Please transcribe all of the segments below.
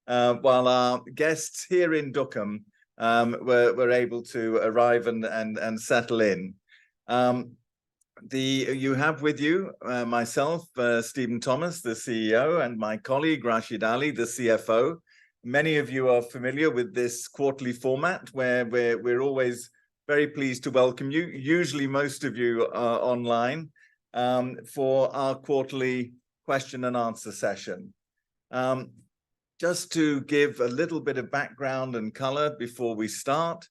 while our guests here in Duqm were able to arrive and settle in. You have with you myself, Stephen Thomas, the CEO, and my colleague Rashid Ali, the CFO. Many of you are familiar with this quarterly format where we're always very pleased to welcome you. Usually most of you are online for our quarterly question and answer session. Just to give a little bit of background and color before we start,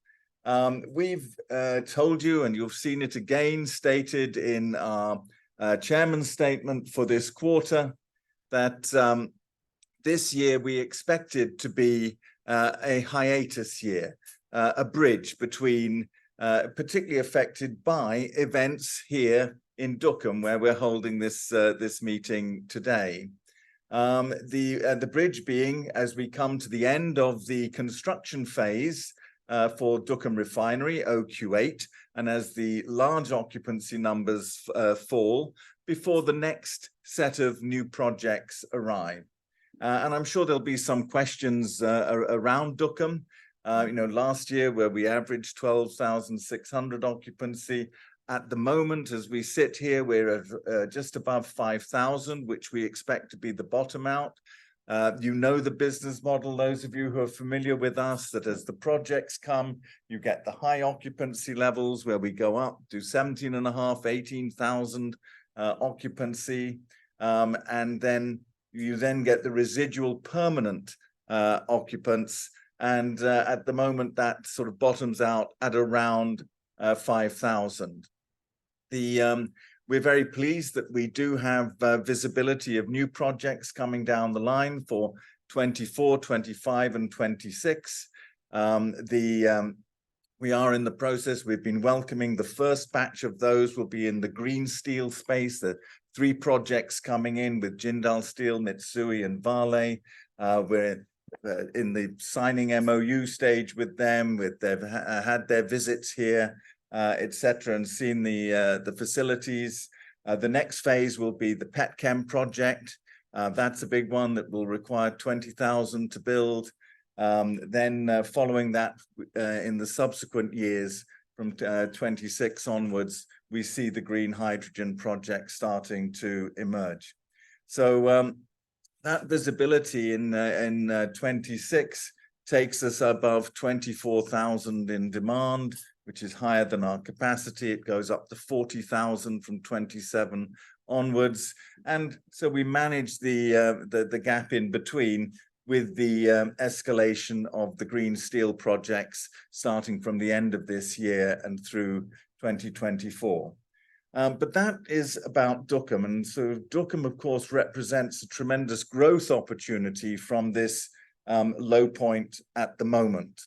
we've told you, and you've seen it again stated in our chairman's statement for this quarter, that this year we expected to be a hiatus year, a bridge between, particularly affected by events here in Duqm, where we're holding this meeting today. The bridge being as we come to the end of the construction phase for Duqm Refinery, OQ8, and as the large occupancy numbers fall before the next set of new projects arrive. And I'm sure there'll be some questions around Duqm. Last year where we averaged 12,600 occupancy. At the moment, as we sit here, we're at just above 5,000, which we expect to be the bottom out. You know the business model, those of you who are familiar with us, that as the projects come, you get the high occupancy levels where we go up to 17,500, 18,000 occupancy. And then you then get the residual permanent occupants. And at the moment, that sort of bottoms out at around 5,000. We're very pleased that we do have visibility of new projects coming down the line for 24, 25, and 26. We are in the process. We've been welcoming the first batch of those will be in the green steel space. The 3 projects coming in with Jindal Steel, Mitsui, and Vale. We're in the signing MOU stage with them. They've had their visits here, etc., and seen the facilities. The next phase will be the Petchem project. That's a big one that will require 20,000 to build. Then following that, in the subsequent years from 26 onwards, we see the green hydrogen project starting to emerge. So that visibility in 26 takes us above 24,000 in demand, which is higher than our capacity. It goes up to 40,000 from 27 onwards. And so we manage the gap in between with the escalation of the green steel projects starting from the end of this year and through 2024. But that is about Duqm. And so Duqm, of course, represents a tremendous growth opportunity from this low point at the moment.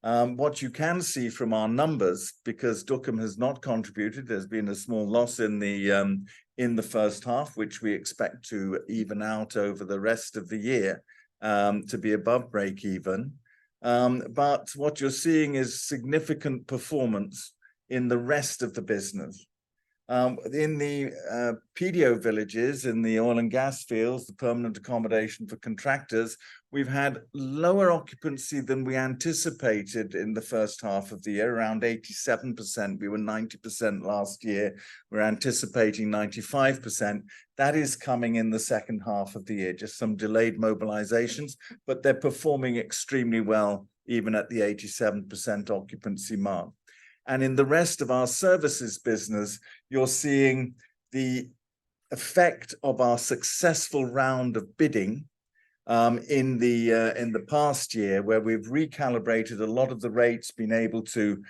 What you can see from our numbers, because Duqm has not contributed, there's been a small loss in the first half, which we expect to even out over the rest of the year to be above break even. But what you're seeing is significant performance in the rest of the business. In the PDO villages, in the oil and gas fields, the permanent accommodation for contractors, we've had lower occupancy than we anticipated in the first half of the year, around 87%. We were 90% last year. We're anticipating 95%. That is coming in the second half of the year, just some delayed mobilizations, but they're performing extremely well, even at the 87% occupancy mark. And in the rest of our services business, you're seeing the effect of our successful round of bidding in the past year, where we've recalibrated a lot of the rates, been able to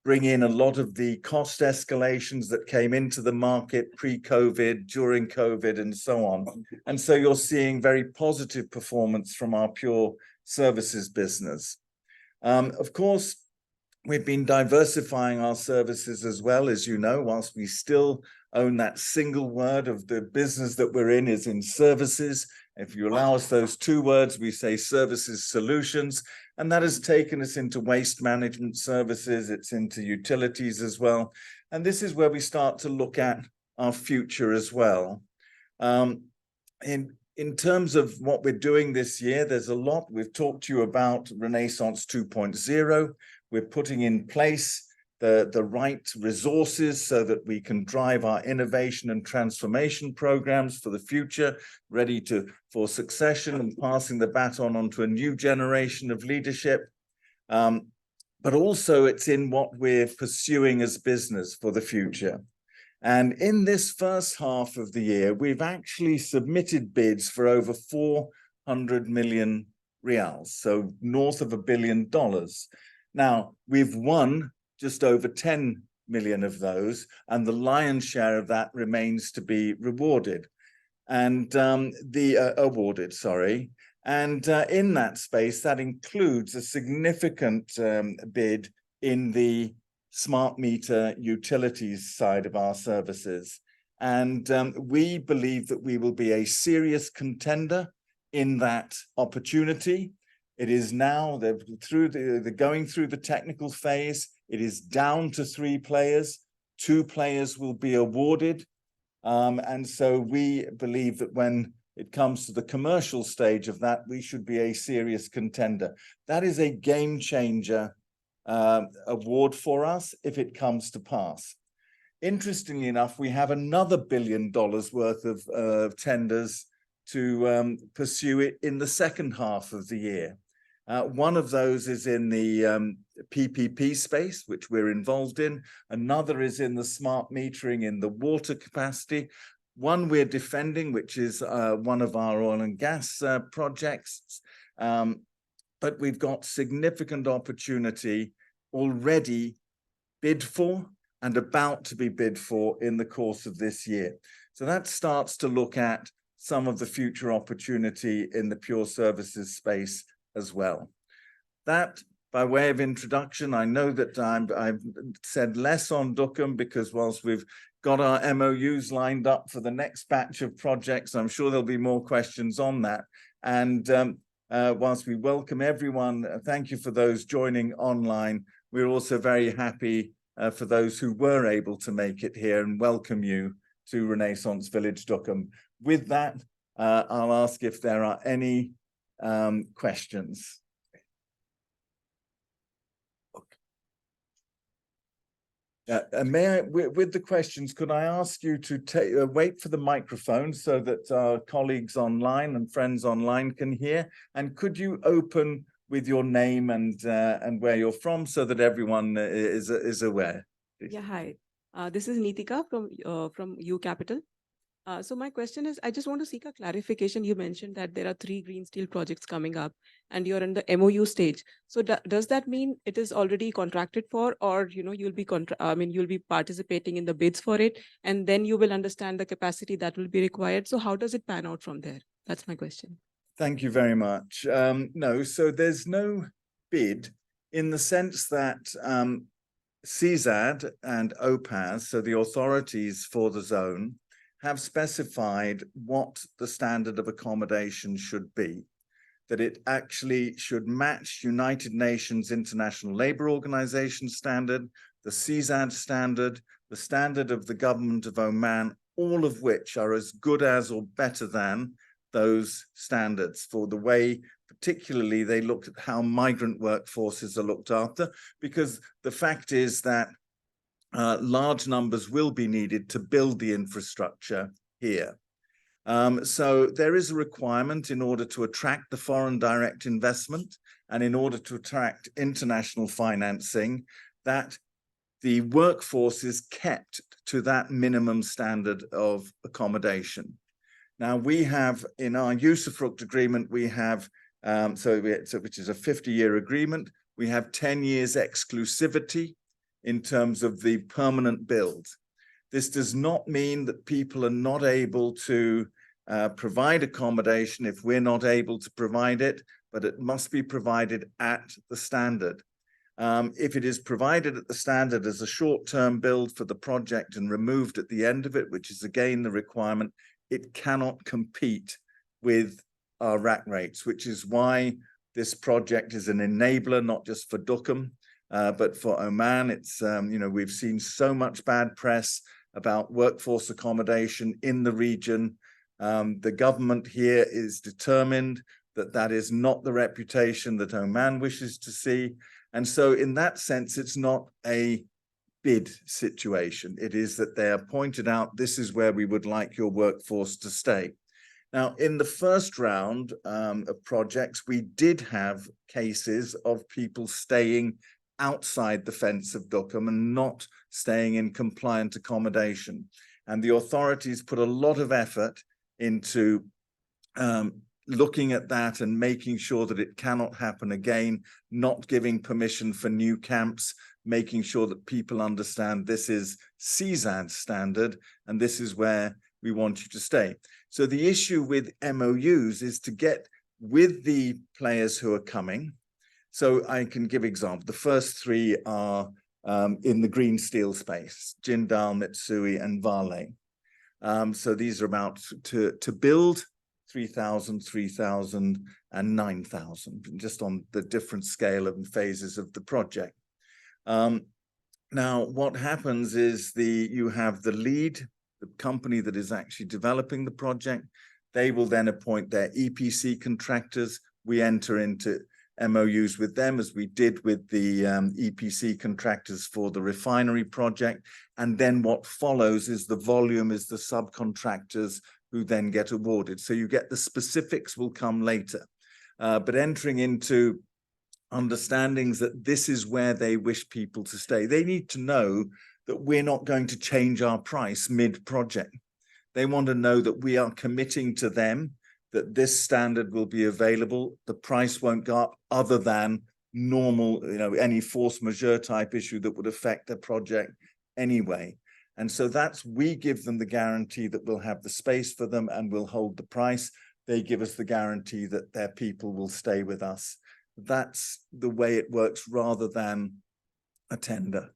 bring in a lot of the cost escalations that came into the market pre-COVID, during COVID, and so on. And so you're seeing very positive performance from our pure services business. Of course, we've been diversifying our services as well, as you know, whilst we still own that single word of the business that we're in is in services. If you allow us those 2 words, we say services solutions, and that has taken us into waste management services. It's into utilities as well. And this is where we start to look at our future as well. In terms of what we're doing this year, there's a lot. We've talked to you about Renaissance 2.0. We're putting in place the right resources so that we can drive our innovation and transformation programs for the future, ready for succession and passing the baton on to a new generation of leadership. But also it's in what we're pursuing as business for the future. And in this first half of the year, we've actually submitted bids for over 400 million reals, so north of $1 billion. Now, we've won just over 10 million of those, and the lion's share of that remains to be rewarded. And awarded, sorry. And in that space, that includes a significant bid in the smart meter utilities side of our services. And we believe that we will be a serious contender in that opportunity. It is now going through the technical phase. It is down to 3 players. 2 players will be awarded. And so we believe that when it comes to the commercial stage of that, we should be a serious contender. That is a game changer award for us if it comes to pass. Interestingly enough, we have another $1 billion worth of tenders to pursue it in the second half of the year. One of those is in the PPP space, which we're involved in. Another is in the smart metering in the water capacity. One we're defending, which is one of our oil and gas projects. But we've got significant opportunity already bid for and about to be bid for in the course of this year. So that starts to look at some of the future opportunity in the pure services space as well. That, by way of introduction, I know that I've said less on Duqm because whilst we've got our MOUs lined up for the next batch of projects, I'm sure there'll be more questions on that. And whilst we welcome everyone, thank you for those joining online. We're also very happy for those who were able to make it here and welcome you to Renaissance Village Duqm. With that, I'll ask if there are any questions. May I, with the questions, could I ask you to wait for the microphone so that our colleagues online and friends online can hear? And could you open with your name and where you're from so that everyone is aware? Yeah, hi. This is Nitika from U Capital. So my question is, I just want to seek a clarification. You mentioned that there are 3 green steel projects coming up and you're in the MOU stage. So does that mean it is already contracted for, or you'll be you'll be participating in the bids for it, and then you will understand the capacity that will be required? So how does it pan out from there? That's my question. Thank you very much. No, so there's no bid in the sense that CZAD and OPAS, so the authorities for the zone, have specified what the standard of accommodation should be, that it actually should match United Nations International Labour Organization standard, the CZAD standard, the standard of the government of Oman, all of which are as good as or better than those standards for the way, particularly they looked at how migrant workforces are looked after, because the fact is that large numbers will be needed to build the infrastructure here. So there is a requirement in order to attract the foreign direct investment and in order to attract international financing that the workforce is kept to that minimum standard of accommodation. Now we have in our usufruct agreement, we have, which is a 50-year agreement, we have 10 years exclusivity in terms of the permanent build. This does not mean that people are not able to provide accommodation if we're not able to provide it, but it must be provided at the standard. If it is provided at the standard as a short-term build for the project and removed at the end of it, which is again the requirement, it cannot compete with our rack rates, which is why this project is an enabler, not just for Duqm, but for Oman. It's, we've seen so much bad press about workforce accommodation in the region. The government here is determined that that is not the reputation that Oman wishes to see. And so in that sense, it's not a bid situation. It is that they are pointed out, this is where we would like your workforce to stay. Now, in the first round of projects, we did have cases of people staying outside the fence of Duqm and not staying in compliant accommodation. And the authorities put a lot of effort into looking at that and making sure that it cannot happen again, not giving permission for new camps, making sure that people understand this is CSAD standard and this is where we want you to stay. So the issue with MOUs is to get with the players who are coming. So I can give example. The first three are in the green steel space, Jindal, Mitsui, and Vale. So these are about to build 3,000, 3,000, and 9,000, just on the different scale and phases of the project. Now, what happens is you have the lead, the company that is actually developing the project. They will then appoint their EPC contractors. We enter into MOUs with them, as we did with the EPC contractors for the refinery project. And then what follows is the volume is the subcontractors who then get awarded. So you get the specifics will come later. But entering into understandings that this is where they wish people to stay. They need to know that we're not going to change our price mid-project. They want to know that we are committing to them that this standard will be available. The price won't go up other than normal, any force majeure type issue that would affect their project anyway. And so we give them the guarantee that we'll have the space for them and we'll hold the price. They give us the guarantee that their people will stay with us. That's the way it works rather than a tender.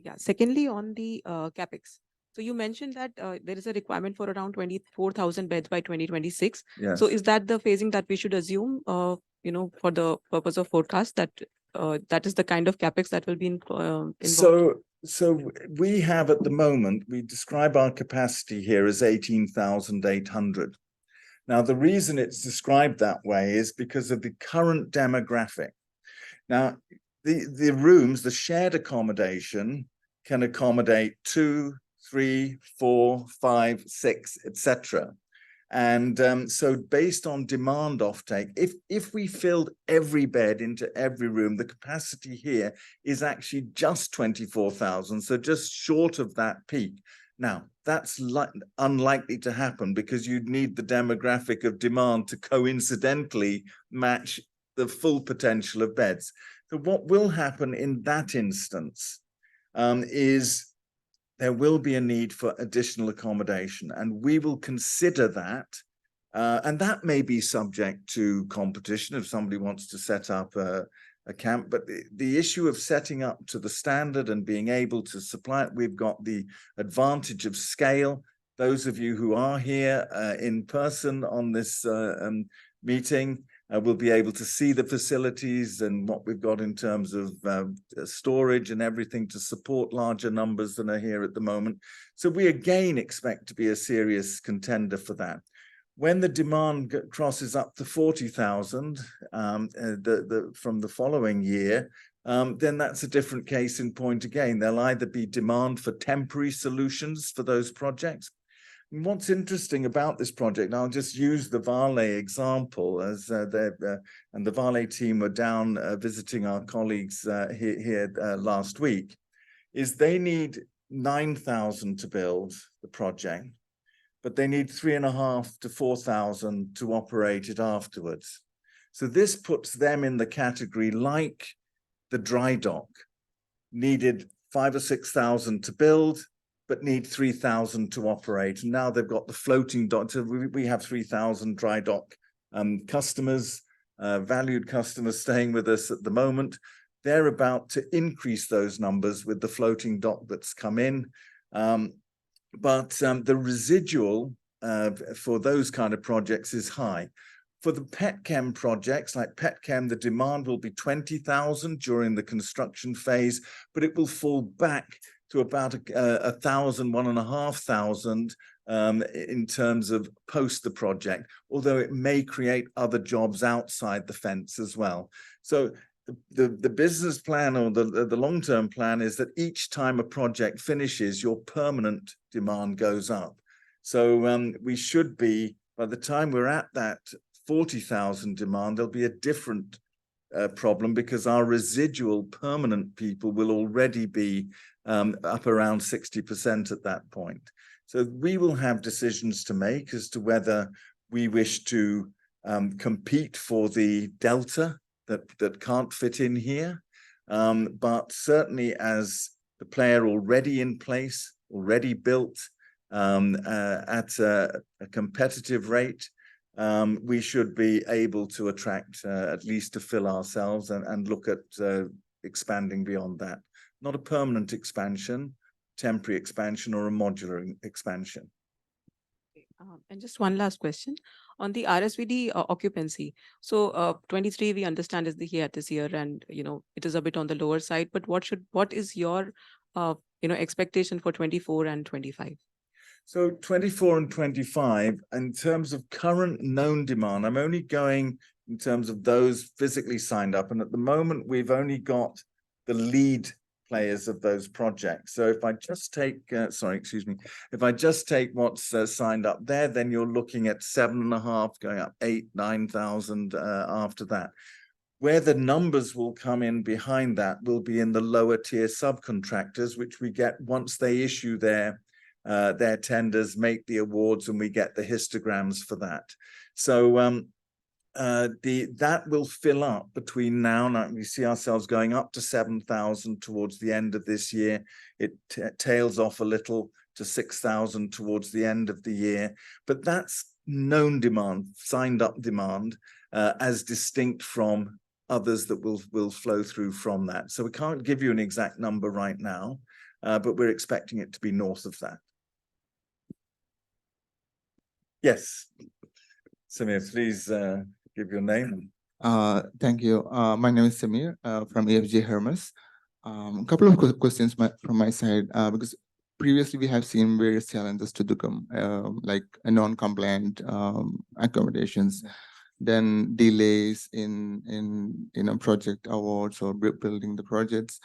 Yeah. Secondly, on the Capex. So you mentioned that there is a requirement for around 24,000 beds by 2026. Yes. So is that the phasing that we should assume, for the purpose of forecast, that that is the kind of Capex that will be involved? So we have at the moment, we describe our capacity here as 18,800. Now, the reason it's described that way is because of the current demographic. Now, the rooms, the shared accommodation can accommodate 2, 3, 4, 5, 6, etc. And so based on demand offtake, if we filled every bed into every room, the capacity here is actually just 24,000, so just short of that peak. Now, that's unlikely to happen because you'd need the demographic of demand to coincidentally match the full potential of beds. So what will happen in that instance is there will be a need for additional accommodation, and we will consider that. And that may be subject to competition if somebody wants to set up a camp. But the issue of setting up to the standard and being able to supply it, we've got the advantage of scale. Those of you who are here in person on this meeting will be able to see the facilities and what we've got in terms of storage and everything to support larger numbers than are here at the moment. So we again expect to be a serious contender for that. When the demand crosses up to 40,000 from the following year, then that's a different case in point again. There'll either be demand for temporary solutions for those projects. And what's interesting about this project, I'll just use the Vale example, as and the Vale team were down visiting our colleagues here last week, is they need 9,000 to build the project, but they need 3,500 to 4,000 to operate it afterwards. So this puts them in the category like the dry dock, needed 5,000 or 6,000 to build, but need 3,000 to operate. And now they've got the floating dock. So we have 3,000 dry dock customers, valued customers staying with us at the moment. They're about to increase those numbers with the floating dock that's come in. But the residual for those kind of projects is high. For the petchem projects, like petchem, the demand will be 20,000 during the construction phase, but it will fall back to about 1,000, 1,500 in terms of post the project, although it may create other jobs outside the fence as well. So the business plan or the long-term plan is that each time a project finishes, your permanent demand goes up. So we should be, by the time we're at that 40,000 demand, there'll be a different problem because our residual permanent people will already be up around 60% at that point. So we will have decisions to make as to whether we wish to compete for the delta that can't fit in here. But certainly as the player already in place, already built at a competitive rate, we should be able to attract at least to fill ourselves and look at expanding beyond that. Not a permanent expansion, temporary expansion or a modular expansion. And just one last question on the RSVD occupancy. So 23 we understand is the year this year, and it is a bit on the lower side. But what is your expectation for 24 and 25? So 24 and 25, in terms of current known demand, I'm only going in terms of those physically signed up. And at the moment, we've only got the lead players of those projects. So if I just take, if I just take what's signed up there, then you're looking at 7.5, going up 8,000, 9,000 after that. Where the numbers will come in behind that will be in the lower tier subcontractors, which we get once they issue their tenders, make the awards, and we get the histograms for that. So that will fill up between now and we see ourselves going up to 7,000 towards the end of this year. It tails off a little to 6,000 towards the end of the year, but that's known demand, signed up demand, as distinct from others that will flow through from that. So we can't give you an exact number right now, but we're expecting it to be north of that. Yes, Samir, please give your name. Thank you. My name is Samir from EFG Hermes. A couple of questions from my side, because previously we have seen various challenges to Duqm, like a non-compliant accommodations, then delays in project awards or building the projects.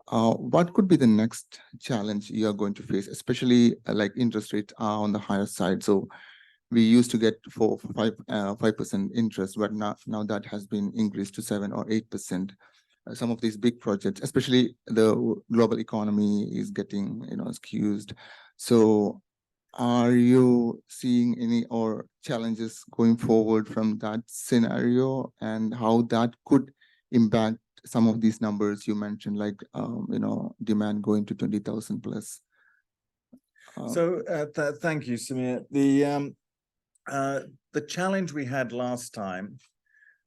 What could be the next challenge you are going to face, especially like interest rates are on the higher side? So we used to get 5% interest, but now that has been increased to 7 or 8%. Some of these big projects, especially the global economy, is getting skewed. So are you seeing any or challenges going forward from that scenario, and how that could impact some of these numbers you mentioned, like demand going to 20,000 plus? So thank you, Samir. The challenge we had last time,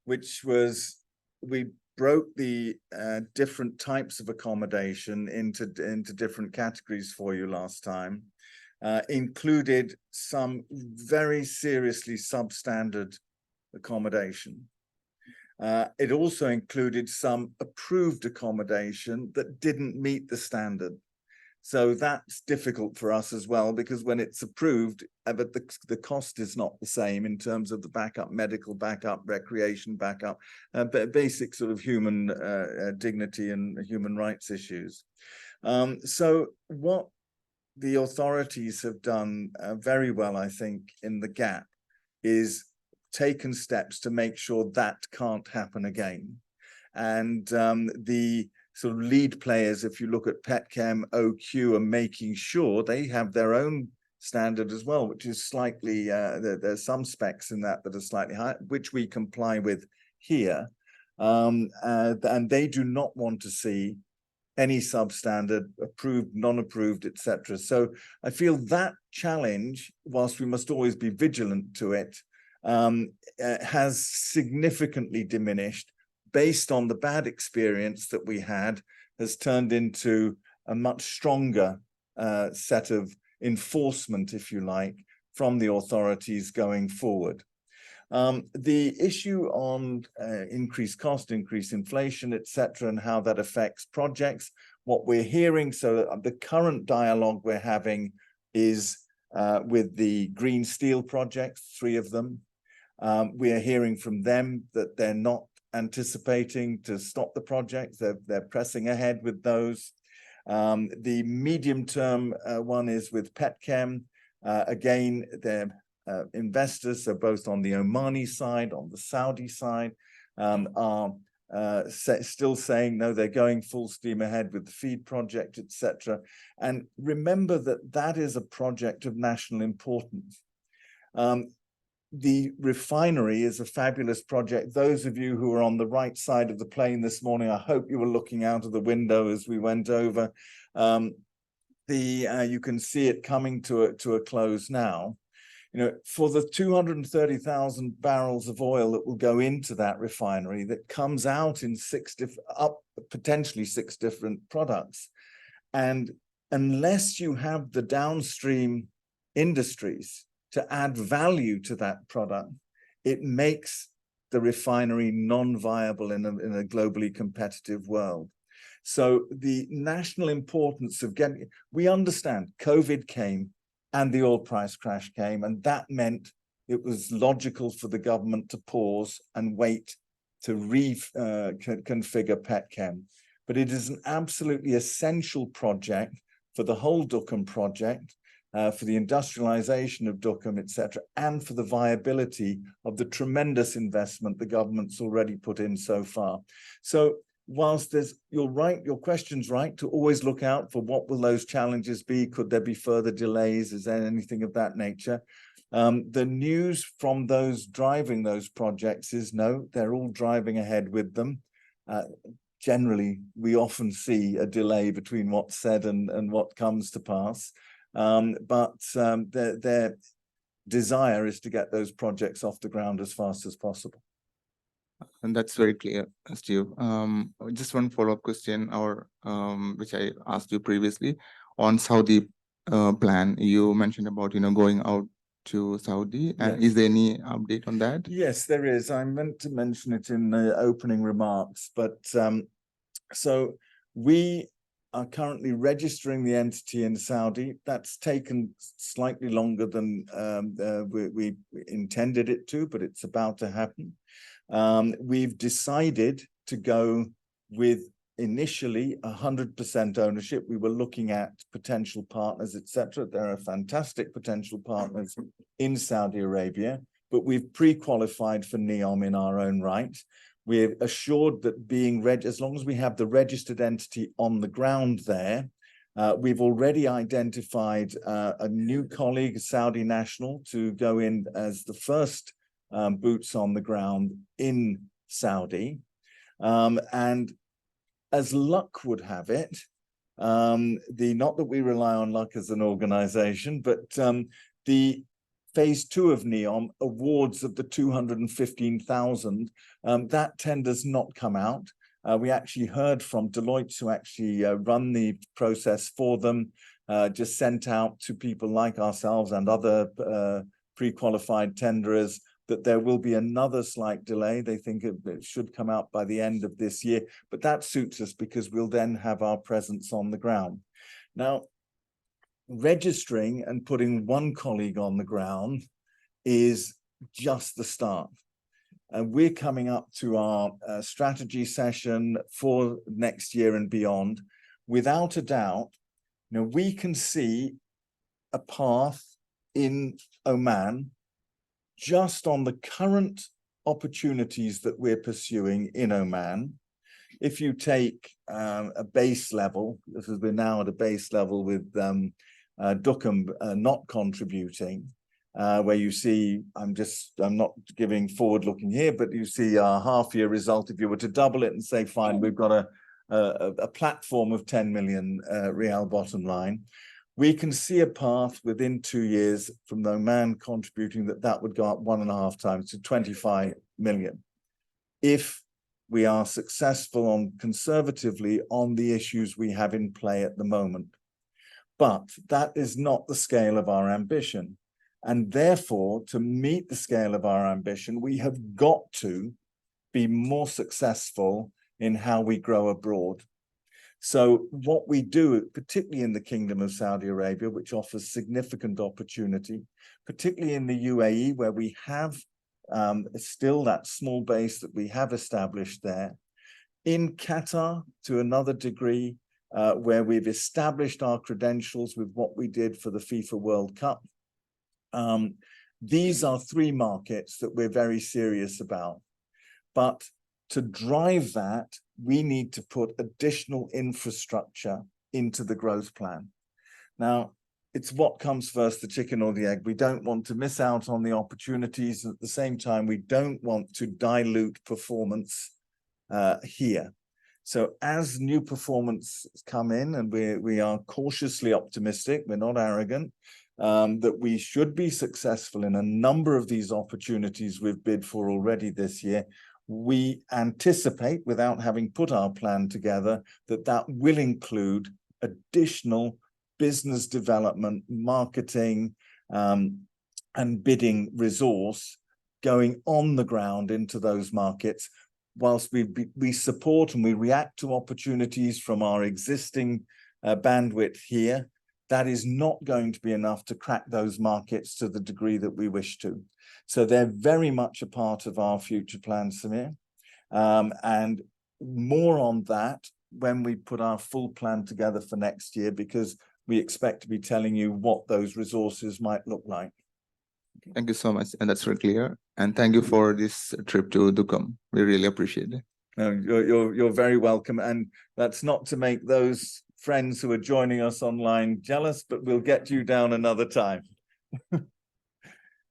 which was we broke the different types of accommodation into different categories for you last time, included some very seriously substandard accommodation. It also included some approved accommodation that didn't meet the standard. So that's difficult for us as well, because when it's approved, but the cost is not the same in terms of the backup, medical backup, recreation backup, basic sort of human dignity and human rights issues. So what the authorities have done very well, I think, in the gap is taken steps to make sure that can't happen again. And the sort of lead players, if you look at Petchem, OQ, are making sure they have their own standard as well, which is slightly, there's some specs in that are slightly higher, which we comply with here. And they do not want to see any substandard, approved, non-approved, etc. So I feel that challenge, whilst we must always be vigilant to it, has significantly diminished based on the bad experience that we had, has turned into a much stronger set of enforcement, if you like, from the authorities going forward. The issue on increased cost, increased inflation, etc., and how that affects projects, what we're hearing, so the current dialogue we're having is with the green steel projects, 3 of them. We are hearing from them that they're not anticipating to stop the projects. They're pressing ahead with those. The medium-term one is with Petchem. Again, their investors, so both on the Omani side, on the Saudi side, are still saying, no, they're going full steam ahead with the FEED project, etc. And remember that that is a project of national importance. The refinery is a fabulous project. Those of you who are on the right side of the plane this morning, I hope you were looking out of the window as we went over. You can see it coming to a close now. You know, for the 230,000 barrels of oil that will go into that refinery, that comes out in potentially 6 different products. And unless you have the downstream industries to add value to that product, it makes the refinery non-viable in a globally competitive world. So the national importance of we understand COVID came and the oil price crash came, and that meant it was logical for the government to pause and wait to reconfigure Petchem. But it is an absolutely essential project for the whole Duqm project, for the industrialization of Duqm, etc., and for the viability of the tremendous investment the government's already put in so far. So whilst you're right, your question's right, to always look out for what will those challenges be, could there be further delays, is there anything of that nature? The news from those driving those projects is no, they're all driving ahead with them. Generally, we often see a delay between what's said and what comes to pass. But their desire is to get those projects off the ground as fast as possible. And that's very clear, Steve. Just one follow-up question, which I asked you previously on Saudi plan. You mentioned about going out to Saudi. Yes. Is there any update on that? Yes, there is. I meant to mention it in the opening remarks, but so we are currently registering the entity in Saudi. That's taken slightly longer than we intended it to, but it's about to happen. We've decided to go with initially 100% ownership. We were looking at potential partners, etc. There are fantastic potential partners in Saudi Arabia, but we've pre-qualified for NEOM in our own right. We're assured that as long as we have the registered entity on the ground there, we've already identified a new colleague, a Saudi national, to go in as the first boots on the ground in Saudi. And as luck would have it, not that we rely on luck as an organization, but the phase 2 of NEOM awards of the 215,000, that tender's not come out. We actually heard from Deloitte, who actually run the process for them, just sent out to people like ourselves and other pre-qualified tenderers that there will be another slight delay. They think it should come out by the end of this year, but that suits us because we'll then have our presence on the ground. Now, registering and putting one colleague on the ground is just the start. And we're coming up to our strategy session for next year and beyond. Without a doubt, we can see a path in Oman just on the current opportunities that we're pursuing in Oman. If you take a base level, this is we're now at a base level with Duqm not contributing, where you see, I'm not giving forward looking here, but you see our half-year result. If you were to double it and say, fine, we've got a platform of 10 million real bottom line, we can see a path within 2 years from the Oman contributing that would go up 1.5 times to 25 million. If we are successful conservatively on the issues we have in play at the moment. But that is not the scale of our ambition. And therefore, to meet the scale of our ambition, we have got to be more successful in how we grow abroad. So what we do, particularly in the Kingdom of Saudi Arabia, which offers significant opportunity, particularly in the UAE, where we have still that small base that we have established there. In Qatar, to another degree, where we've established our credentials with what we did for the FIFA World Cup. These are three markets that we're very serious about. But to drive that, we need to put additional infrastructure into the growth plan. Now, it's what comes first, the chicken or the egg. We don't want to miss out on the opportunities. At the same time, we don't want to dilute performance here. So as new performance come in, and we are cautiously optimistic, we're not arrogant, that we should be successful in a number of these opportunities we've bid for already this year. We anticipate, without having put our plan together, that that will include additional business development, marketing, and bidding resource going on the ground into those markets, whilst we support and we react to opportunities from our existing bandwidth here. That is not going to be enough to crack those markets to the degree that we wish to. So they're very much a part of our future plans, Samir. And more on that when we put our full plan together for next year, because we expect to be telling you what those resources might look like. Thank you so much. And that's very clear. And thank you for this trip to Duqm. We really appreciate it. No, you're very welcome. And that's not to make those friends who are joining us online jealous, but we'll get you down another time.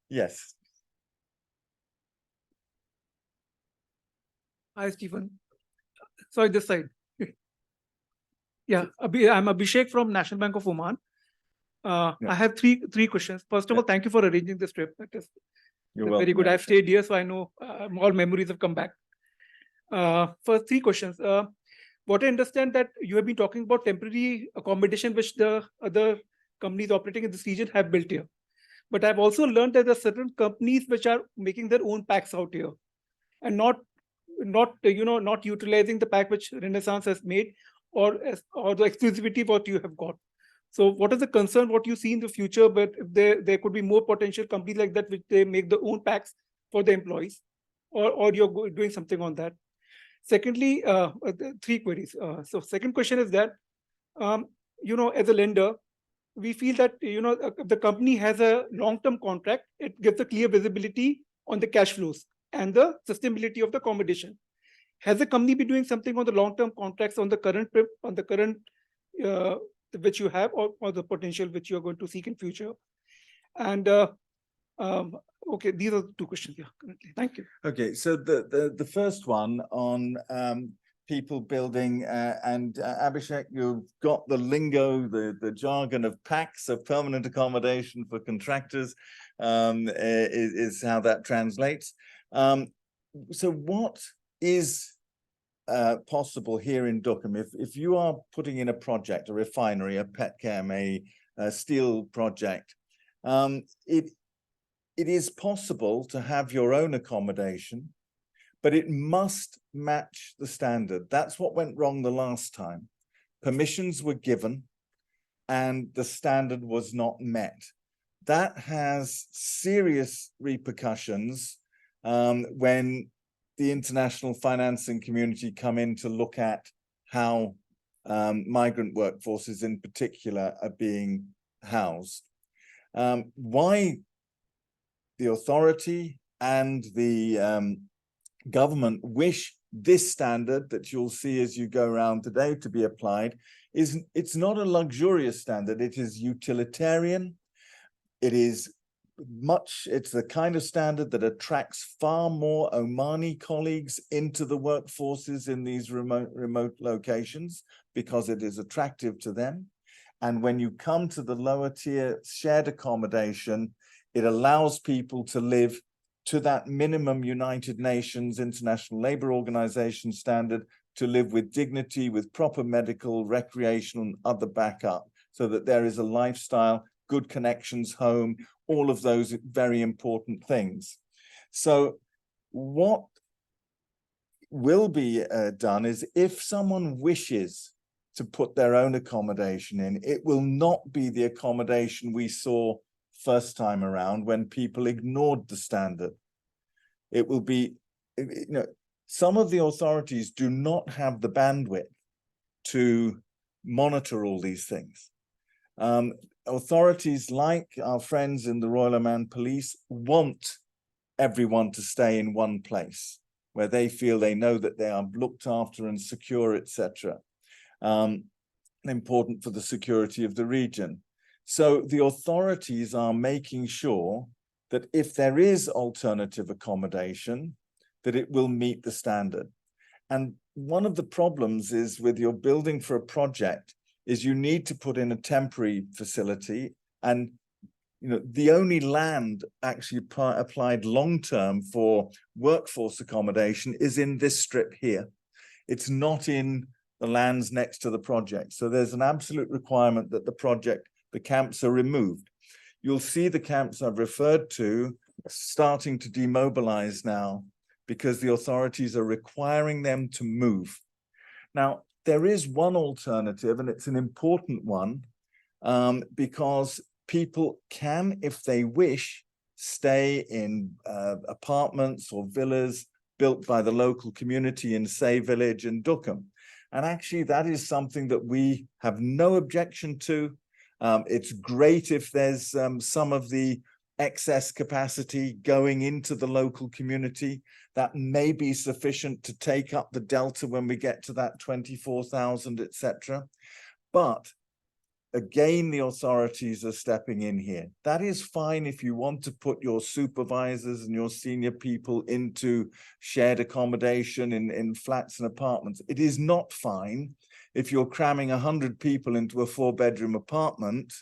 Yes. Hi, Stephen. Sorry, this side. Yeah, I'm Abhishek from National Bank of Oman. I have three questions. First of all, thank you for arranging this trip. That is very good. I've stayed here, so I know all memories have come back. First, three questions. What I understand that you have been talking about temporary accommodation which the other companies operating in this region have built here. But I've also learned that there are certain companies which are making their own packs out here and not utilizing the pack which Renaissance has made or the exclusivity what you have got. So what is the concern, what you see in the future, but if there could be more potential companies like that which they make their own packs for the employees, or you're doing something on that? Secondly, three queries. So second question is that, as a lender, we feel that, the company has a long-term contract. It gives a clear visibility on the cash flows and the sustainability of the accommodation. Has the company been doing something on the long-term contracts on the current which you have, or the potential which you are going to seek in future? And okay, these are the two questions here currently. Thank you. Okay, so the first one on people building, and Abhishek, you've got the lingo, the jargon of PACs, of permanent accommodation for contractors, is how that translates. So what is possible here in Duqm? If you are putting in a project, a refinery, a petchem, a steel project, it is possible to have your own accommodation, but it must match the standard. That's what went wrong the last time. Permissions were given and the standard was not met. That has serious repercussions when the international financing community come in to look at how migrant workforces in particular are being housed. Why the authority and the government wish this standard that you'll see as you go around today to be applied is, it's not a luxurious standard. It is utilitarian. It's the kind of standard that attracts far more Omani colleagues into the workforces in these remote locations because it is attractive to them. And when you come to the lower tier shared accommodation, it allows people to live to that minimum United Nations International Labour Organization standard, to live with dignity, with proper medical, recreational, and other backup, so that there is a lifestyle, good connections home, all of those very important things. So what will be done is, if someone wishes to put their own accommodation in. It will not be the accommodation we saw first time around when people ignored the standard. It will be, some of the authorities do not have the bandwidth to monitor all these things. Authorities like our friends in the Royal Oman Police want everyone to stay in one place where they feel they know that they are looked after and secure, etc. Important for the security of the region. So the authorities are making sure that if there is alternative accommodation, that it will meet the standard. And one of the problems is with your building for a project is you need to put in a temporary facility, and the only land actually applied long-term for workforce accommodation is in this strip here. It's not in the lands next to the project. So there's an absolute requirement that the camps are removed. You'll see the camps I've referred to starting to demobilize now because the authorities are requiring them to move. Now, there is one alternative, and it's an important one, because people can, if they wish, stay in apartments or villas built by the local community in Say Village and Dukum. And actually, that is something that we have no objection to. It's great if there's some of the excess capacity going into the local community. That may be sufficient to take up the delta when we get to that 24,000, etc. But again, the authorities are stepping in here. That is fine if you want to put your supervisors and your senior people into shared accommodation in flats and apartments. It is not fine if you're cramming 100 people into a 4-bedroom apartment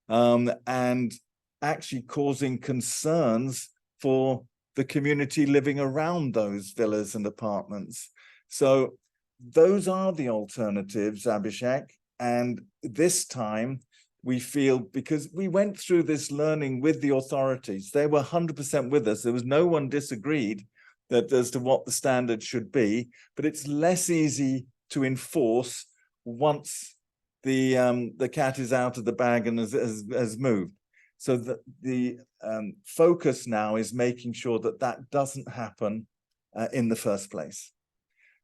and actually causing concerns for the community living around those villas and apartments. So those are the alternatives, Abhishek. And this time we feel, because we went through this learning with the authorities, they were 100% with us. There was no one disagreed that as to what the standard should be, but it's less easy to enforce once the cat is out of the bag and has moved. So the focus now is making sure that that doesn't happen in the first place.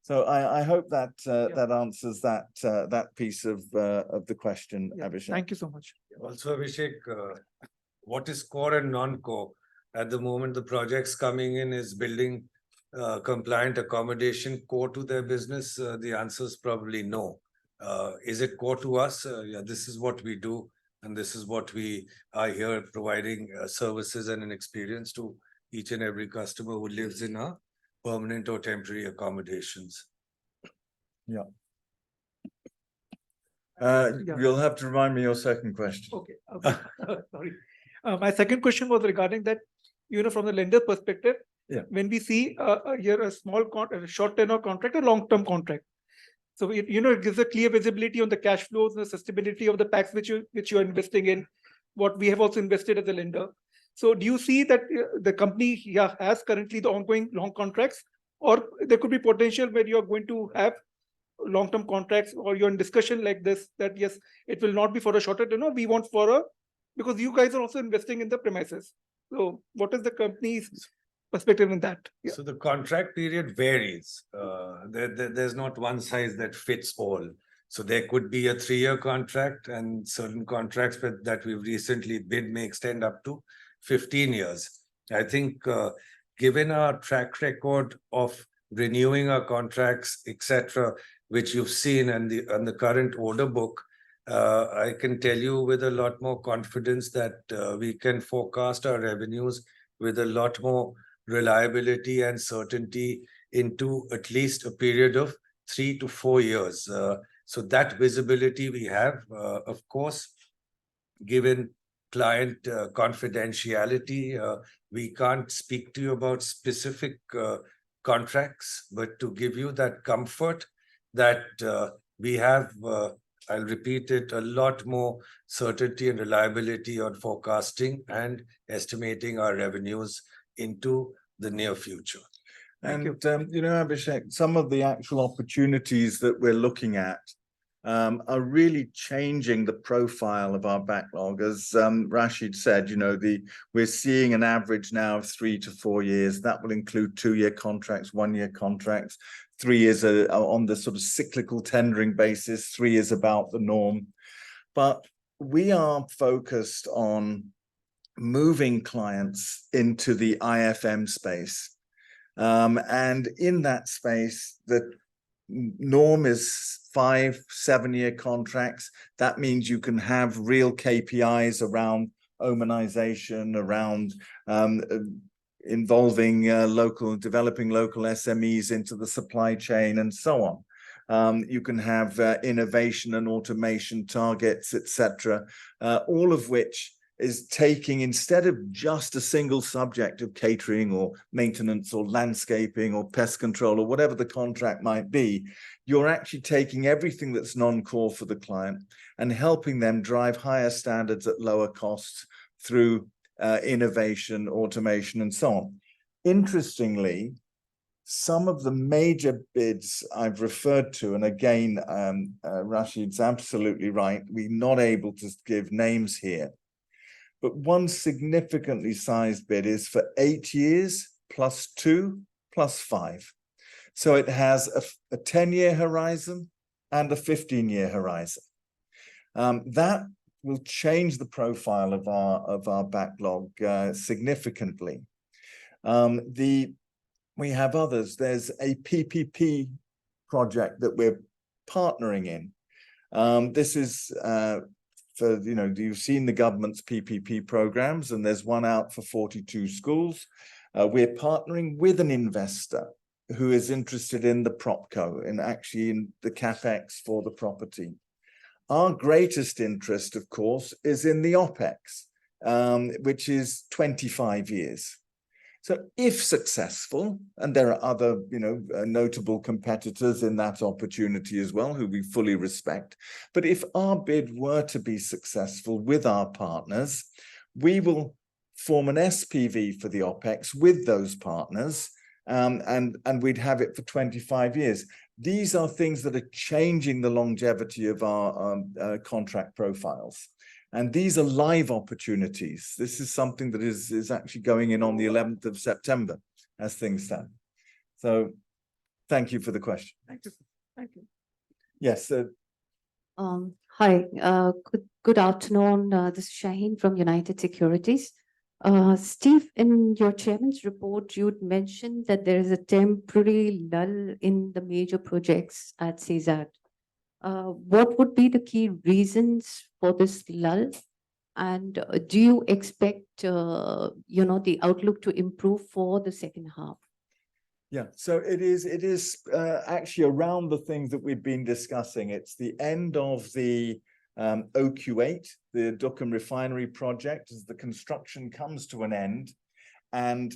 So I hope that that answers that piece of the question, Abhishek. Thank you so much. Also, Abhishek, what is core and non-core? At the moment, the projects coming in is building compliant accommodation core to their business. The answer is probably no. Is it core to us? Yeah, this is what we do. And this is what we are here providing services and an experience to each and every customer who lives in our permanent or temporary accommodations. Yeah. You'll have to remind me your second question. Okay. Sorry. My second question was regarding that, from the lender perspective, when we see here a small short tenor contract, a long-term contract. So it gives a clear visibility on the cash flows and the sustainability of the packs which you are investing in, what we have also invested as a lender. So do you see that the company has currently the ongoing long contracts, or there could be potential where you are going to have long-term contracts, or you're in discussion like this, that yes, it will not be for a shorter tenor, we want because you guys are also investing in the premises. So what is the company's perspective in that? So the contract period varies. There's not one size that fits all. So there could be a 3-year contract, and certain contracts that we've recently bid may extend up to 15 years. I think given our track record of renewing our contracts, etc., which you've seen and the current order book, I can tell you with a lot more confidence that we can forecast our revenues with a lot more reliability and certainty into at least a period of 3 to 4 years. So that visibility we have, of course, given client confidentiality, we can't speak to you about specific contracts, but to give you that comfort that we have, I'll repeat it, a lot more certainty and reliability on forecasting and estimating our revenues into the near future. And, Abhishek, some of the actual opportunities that we're looking at are really changing the profile of our backlog. As Rashid said, we're seeing an average now of 3 to 4 years. That will include 2-year contracts, 1-year contracts. 3 years are on the sort of cyclical tendering basis. 3 is about the norm. But we are focused on moving clients into the IFM space. And in that space, the norm is 5-7-year contracts. That means you can have real KPIs around Omanization, around involving developing local SMEs into the supply chain and so on. You can have innovation and automation targets, etc., all of which is taking, instead of just a single subject of catering or maintenance or landscaping or pest control or whatever the contract might be, you're actually taking everything that's non-core for the client and helping them drive higher standards at lower costs through innovation, automation, and so on. Interestingly, some of the major bids I've referred to, and again, Rashid's absolutely right, we're not able to give names here, but one significantly sized bid is for 8 years plus 2 plus 5. So it has a 10-year horizon and a 15-year horizon. That will change the profile of our backlog significantly. We have others. There's a PPP project that we're partnering in. This is you've seen the government's PPP programs, and there's one out for 42 schools. We're partnering with an investor who is interested in the PropCo and actually in the Capex for the property. Our greatest interest, of course, is in the OPEX, which is 25 years. So if successful, and there are other, notable competitors in that opportunity as well, who we fully respect, but if our bid were to be successful with our partners, we will form an SPV for the OPEX with those partners, and we'd have it for 25 years. These are things that are changing the longevity of our contract profiles. And these are live opportunities. This is something that is actually going in on the 11th of September as things stand. So thank you for the question. Thank you. Thank you. Yes. Hi, good afternoon. This is Shaheen from United Securities. Steve, in your chairman's report, you'd mentioned that there is a temporary lull in the major projects at CSAT. What would be the key reasons for this lull? And do you expect, the outlook to improve for the second half? Yeah, so it is actually around the things that we've been discussing. It's the end of the OQ8, the Duqm refinery project, as the construction comes to an end. And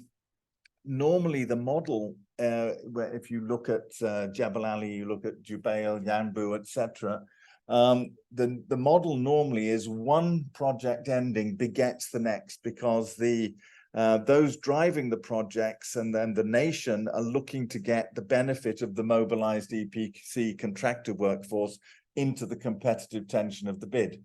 normally the model, where if you look at Jebel Ali, you look at Jubail, Yanbu, etc., the model normally is one project ending begets the next, because those driving the projects and then the nation are looking to get the benefit of the mobilized EPC contractor workforce into the competitive tension of the bid.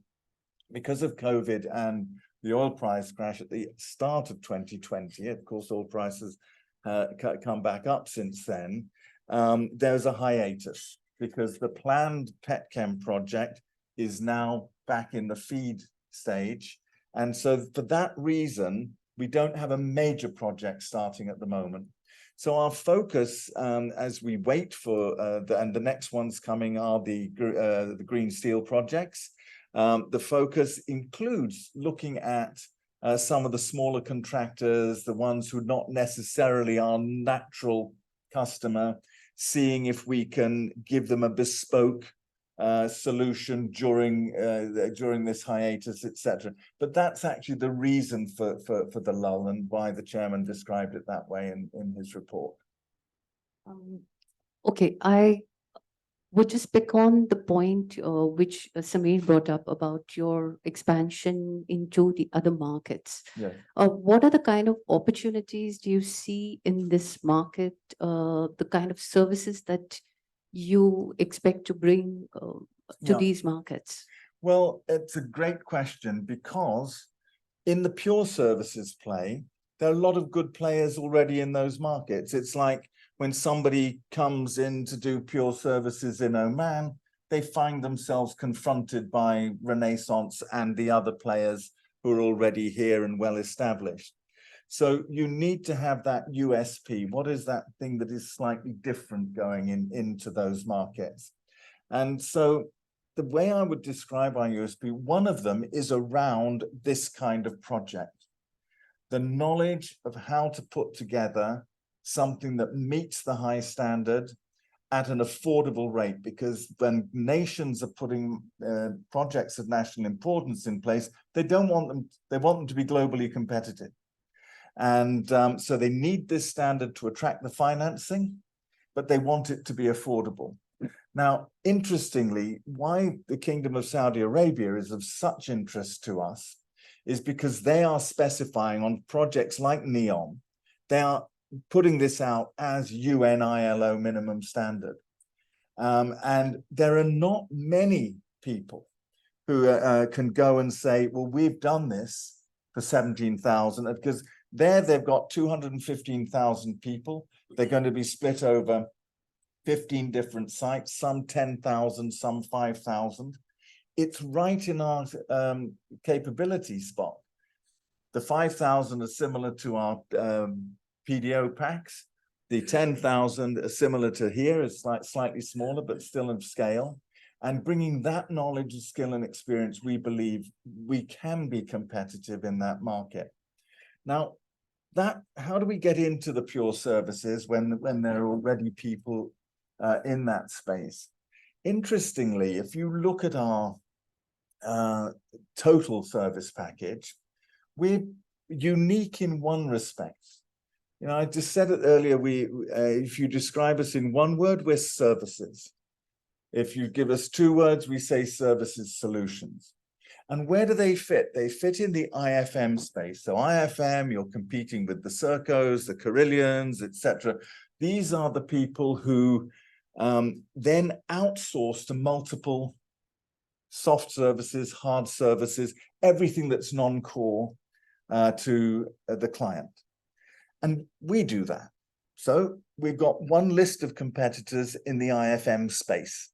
Because of COVID and the oil price crash at the start of 2020, of course, oil prices come back up since then. There's a hiatus because the planned petchem project is now back in the feed stage. And so for that reason, we don't have a major project starting at the moment. So our focus, as we wait for, and the next ones coming are the green steel projects. The focus includes looking at some of the smaller contractors, the ones who not necessarily our natural customer, seeing if we can give them a bespoke solution during this hiatus, etc. But that's actually the reason for the lull and why the chairman described it that way in his report. Okay, I would just pick on the point which Samir brought up about your expansion into the other markets. Yeah. What are the kind of opportunities do you see in this market? The kind of services that you expect to bring to Yeah. these markets? Well, it's a great question because in the pure services play, there are a lot of good players already in those markets. It's like when somebody comes in to do pure services in Oman, they find themselves confronted by Renaissance and the other players who are already here and well established. So you need to have that USP. What is that thing that is slightly different going into those markets? And so the way I would describe our USP, one of them is around this kind of project. The knowledge of how to put together something that meets the high standard at an affordable rate, because when nations are putting projects of national importance in place, they want them to be globally competitive. And so they need this standard to attract the financing, but they want it to be affordable. Now, interestingly, why the Kingdom of Saudi Arabia is of such interest to us is because they are specifying on projects like NEOM, they are putting this out as UN ILO minimum standard. And there are not many people who can go and say, well, we've done this for 17,000, because there they've got 215,000 people. They're going to be split over 15 different sites, some 10,000, some 5,000. It's right in our capability spot. The 5,000 are similar to our PDO packs. The 10,000 are similar to here, it's slightly smaller, but still of scale. And bringing that knowledge, skill, and experience, we believe we can be competitive in that market. Now, how do we get into the pure services when there are already people in that space? Interestingly, if you look at our total service package, we're unique in one respect. You know, I just said it earlier, if you describe us in one word, we're services. If you give us two words, we say services solutions. And where do they fit? They fit in the IFM space. So IFM, you're competing with the Sercos, the Carillions, etc. These are the people who then outsource to multiple soft services, hard services, everything that's non-core to the client. And we do that. So we've got one list of competitors in the IFM space.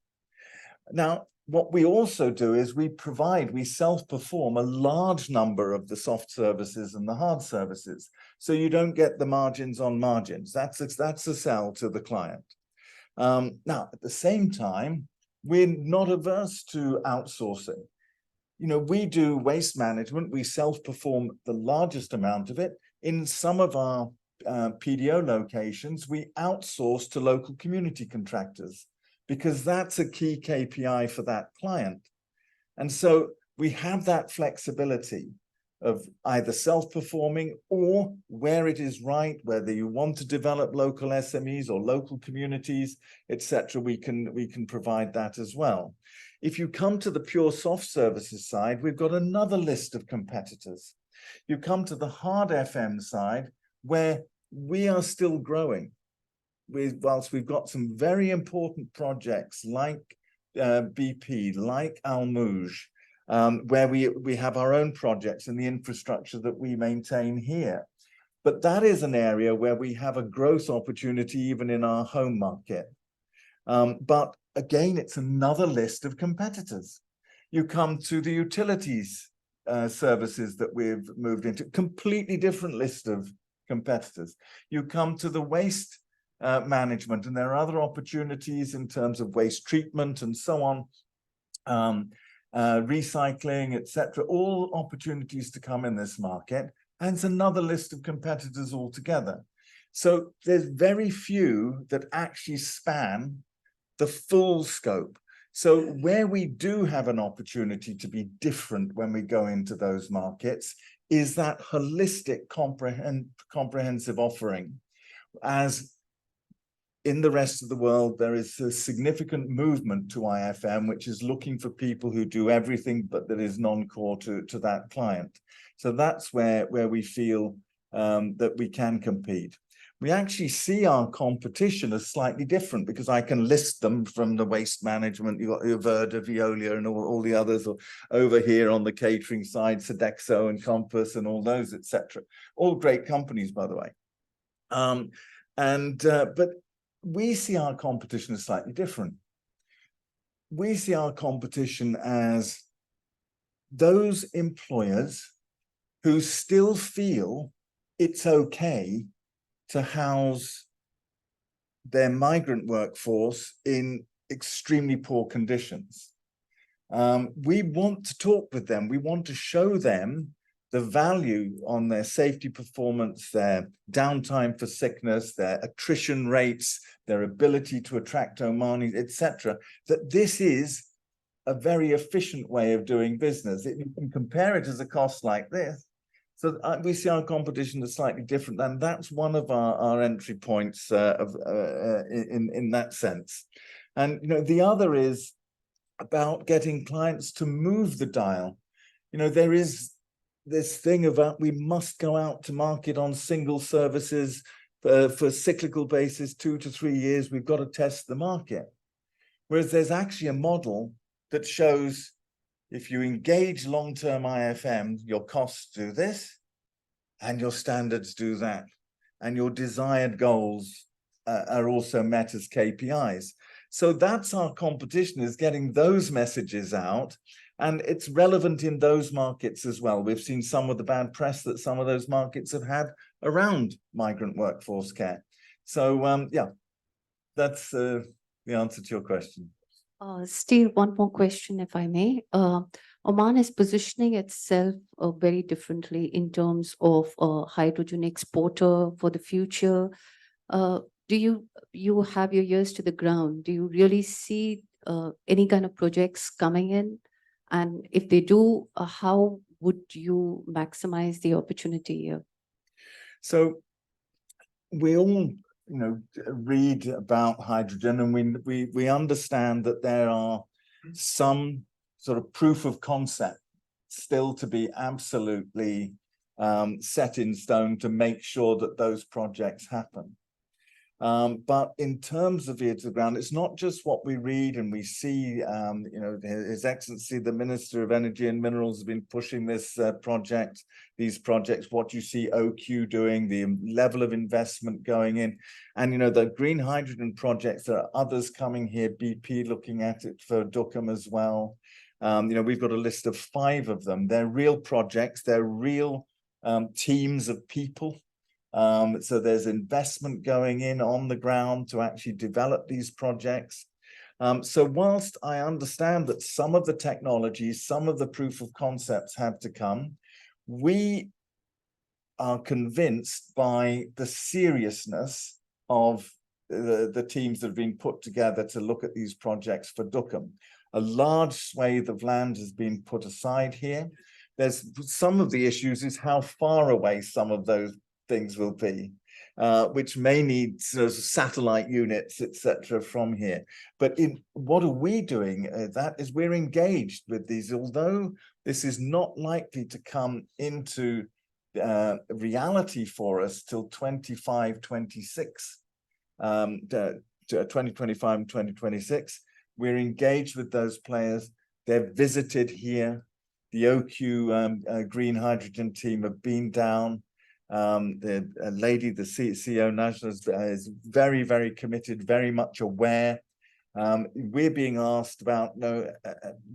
Now, what we also do is we self-perform a large number of the soft services and the hard services. So you don't get the margins on margins. That's a sell to the client. Now, at the same time, we're not averse to outsourcing. You know, we do waste management. We self-perform the largest amount of it. In some of our PDO locations, we outsource to local community contractors, because that's a key KPI for that client. And so we have that flexibility of either self-performing or where it is right, whether you want to develop local SMEs or local communities, etc., we can provide that as well. If you come to the pure soft services side, we've got another list of competitors. You come to the hard FM side, where we are still growing. Whilst we've got some very important projects like BP, like Al Mouj, where we have our own projects and the infrastructure that we maintain here. But that is an area where we have a growth opportunity even in our home market. But again, it's another list of competitors. You come to the utilities services that we've moved into, completely different list of competitors. You come to the waste management, and there are other opportunities in terms of waste treatment and so on, recycling, etc. All opportunities to come in this market, and it's another list of competitors altogether. So there's very few that actually span the full scope. So where we do have an opportunity to be different when we go into those markets is that holistic, comprehensive offering. As in the rest of the world, there is a significant movement to IFM, which is looking for people who do everything, but that is non-core to that client. So that's where we feel that we can compete. we actually see our competition as slightly different because I can list them from the waste management. You've got Verda, Veolia, and all the others, or over here on the catering side, Sodexo and Compass and all those, etc. All great companies, by the way. But we see our competition as slightly different. We see our competition as those employers who still feel it's okay to house their migrant workforce in extremely poor conditions. We want to talk with them. We want to show them the value on their safety performance, their downtime for sickness, their attrition rates, their ability to attract Omanis, etc. That this is a very efficient way of doing business. You can compare it as a cost like this. So we see our competition as slightly different, and that's one of our entry points in that sense. And the other is about getting clients to move the dial. There is this thing about we must go out to market on single services for cyclical basis, 2 to 3 years. We've got to test the market. Whereas there's actually a model that shows if you engage long-term IFM, your costs do this, and your standards do that, and your desired goals are also met as KPIs. So that's our competition, is getting those messages out, and it's relevant in those markets as well. We've seen some of the bad press that some of those markets have had around migrant workforce care. So yeah, that's the answer to your question. Steve, one more question, if I may. Oman is positioning itself very differently in terms of hydrogen exporter for the future. Do you have your ears to the ground? Do you really see any kind of projects coming in? And if they do, how would you maximize the opportunity here? So we all read about hydrogen, and we understand that there are some sort of proof of concept still to be absolutely set in stone to make sure that those projects happen. But in terms of ear to the ground, it's not just what we read and we see. His Excellency, the Minister of Energy and Minerals, has been pushing these projects, what you see OQ doing, the level of investment going in. And, the green hydrogen projects, there are others coming here, BP looking at it for Duqm as well. We've got a list of 5 of them. They're real projects, they're real teams of people. So there's investment going in on the ground to actually develop these projects. So whilst I understand that some of the technologies, some of the proof of concepts have to come, we are convinced by the seriousness of the teams that have been put together to look at these projects for Duqm. A large swathe of land has been put aside here. There's some of the issues is how far away some of those things will be, which may need sort of satellite units, etc., from here. But what are we doing? That is, we're engaged with these, although this is not likely to come into reality for us till 2025 and 2026. We're engaged with those players. They've visited here. The OQ green hydrogen team have been down. The lady, the CEO national, is very, very committed, very much aware. We're being asked about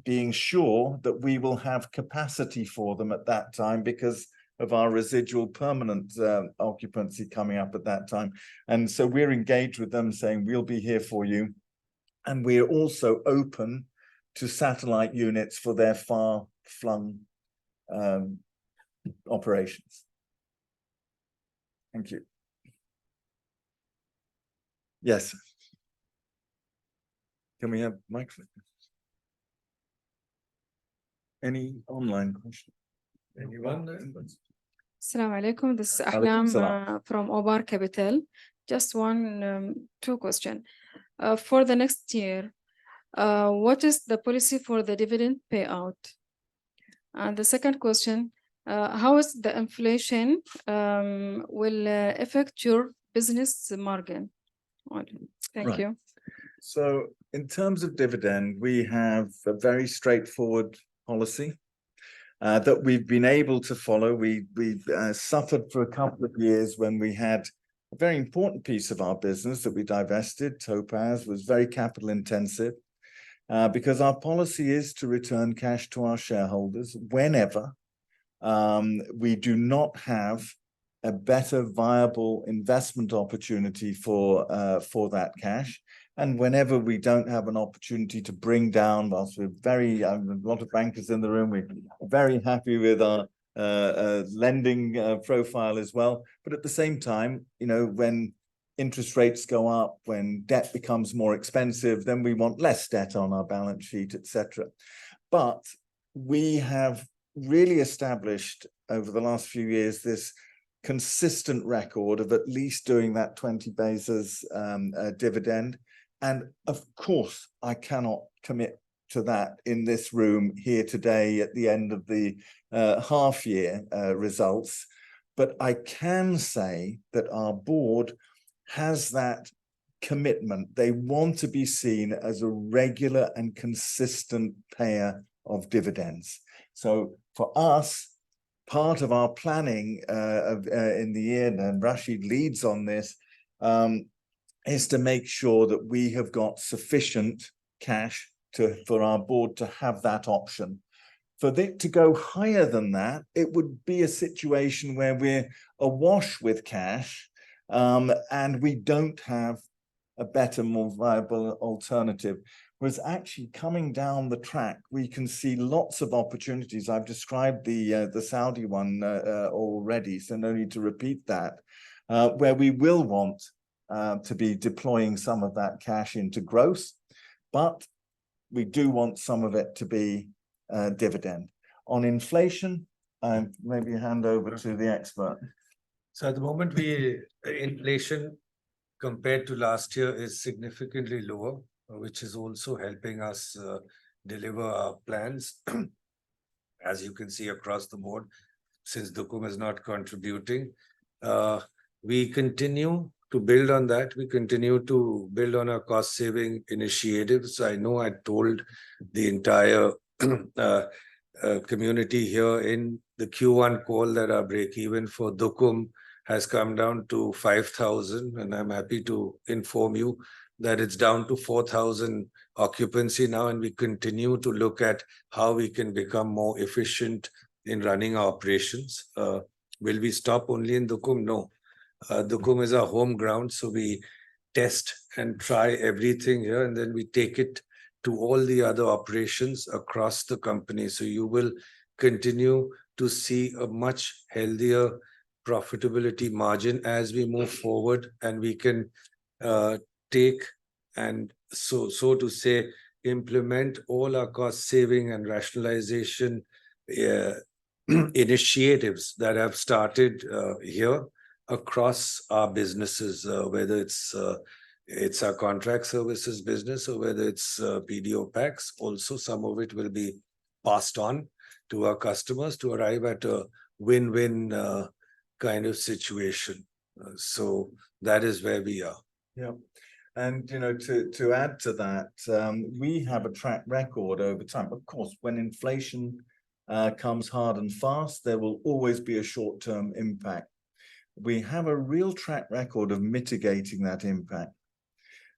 being sure that we will have capacity for them at that time because of our residual permanent occupancy coming up at that time. And so we're engaged with them saying, we'll be here for you. And we're also open to satellite units for their far-flung operations. Thank you. Yes. Can we have microphone? Any online question? Anyone? Assalamu alaikum. This is Alaikum Ahlam salam. from Obar Capital. Just two questions. For the next year, what is the policy for the dividend payout? And the second question, how is the inflation will affect your business margin. Thank Right. you. So in terms of dividend, we have a very straightforward policy that we've been able to follow. We've suffered for a couple of years when we had a very important piece of our business that we divested. Topaz was very capital intensive because our policy is to return cash to our shareholders whenever we do not have a better viable investment opportunity for that cash. And whenever we don't have an opportunity to bring down, whilst we're very, a lot of bankers in the room, we're very happy with our lending profile as well. But at the same time, you know, when interest rates go up, when debt becomes more expensive, then we want less debt on our balance sheet, etc. But we have really established over the last few years this consistent record of at least doing that 20 basis dividend. And of course, I cannot commit to that in this room here today at the end of the half year results. But I can say that our board has that commitment. They want to be seen as a regular and consistent payer of dividends. So for us, part of our planning in the year, and Rashid leads on this, is to make sure that we have got sufficient cash for our board to have that option. For it to go higher than that, it would be a situation where we're awash with cash and we don't have a better, more viable alternative. Whereas actually coming down the track, we can see lots of opportunities. I've described the Saudi one already, so no need to repeat that, where we will want to be deploying some of that cash into growth, but we do want some of it to be dividend. On inflation, maybe hand over to the expert. So at the moment, inflation compared to last year is significantly lower, which is also helping us deliver our plans. As you can see across the board, since Dukum is not contributing, we continue to build on that. We continue to build on our cost saving initiatives. I know I told the entire community here in the Q1 call that our break even for Dukum has come down to 5,000, and I'm happy to inform you that it's down to 4,000 occupancy now, and we continue to look at how we can become more efficient in running our operations. Will we stop only in Dukum? No. Dukum is our home ground, so we test and try everything here, and then we take it to all the other operations across the company. So you will continue to see a much healthier profitability margin as we move forward, and we can take and so to say implement all our cost saving and rationalization initiatives that have started here across our businesses, whether it's our contract services business or whether it's PDO packs. Also, some of it will be passed on to our customers to arrive at a win-win kind of situation. So that is where we are. Yeah. And, you know, to add to that, we have a track record over time. Of course, when inflation comes hard and fast, there will always be a short-term impact. We have a real track record of mitigating that impact.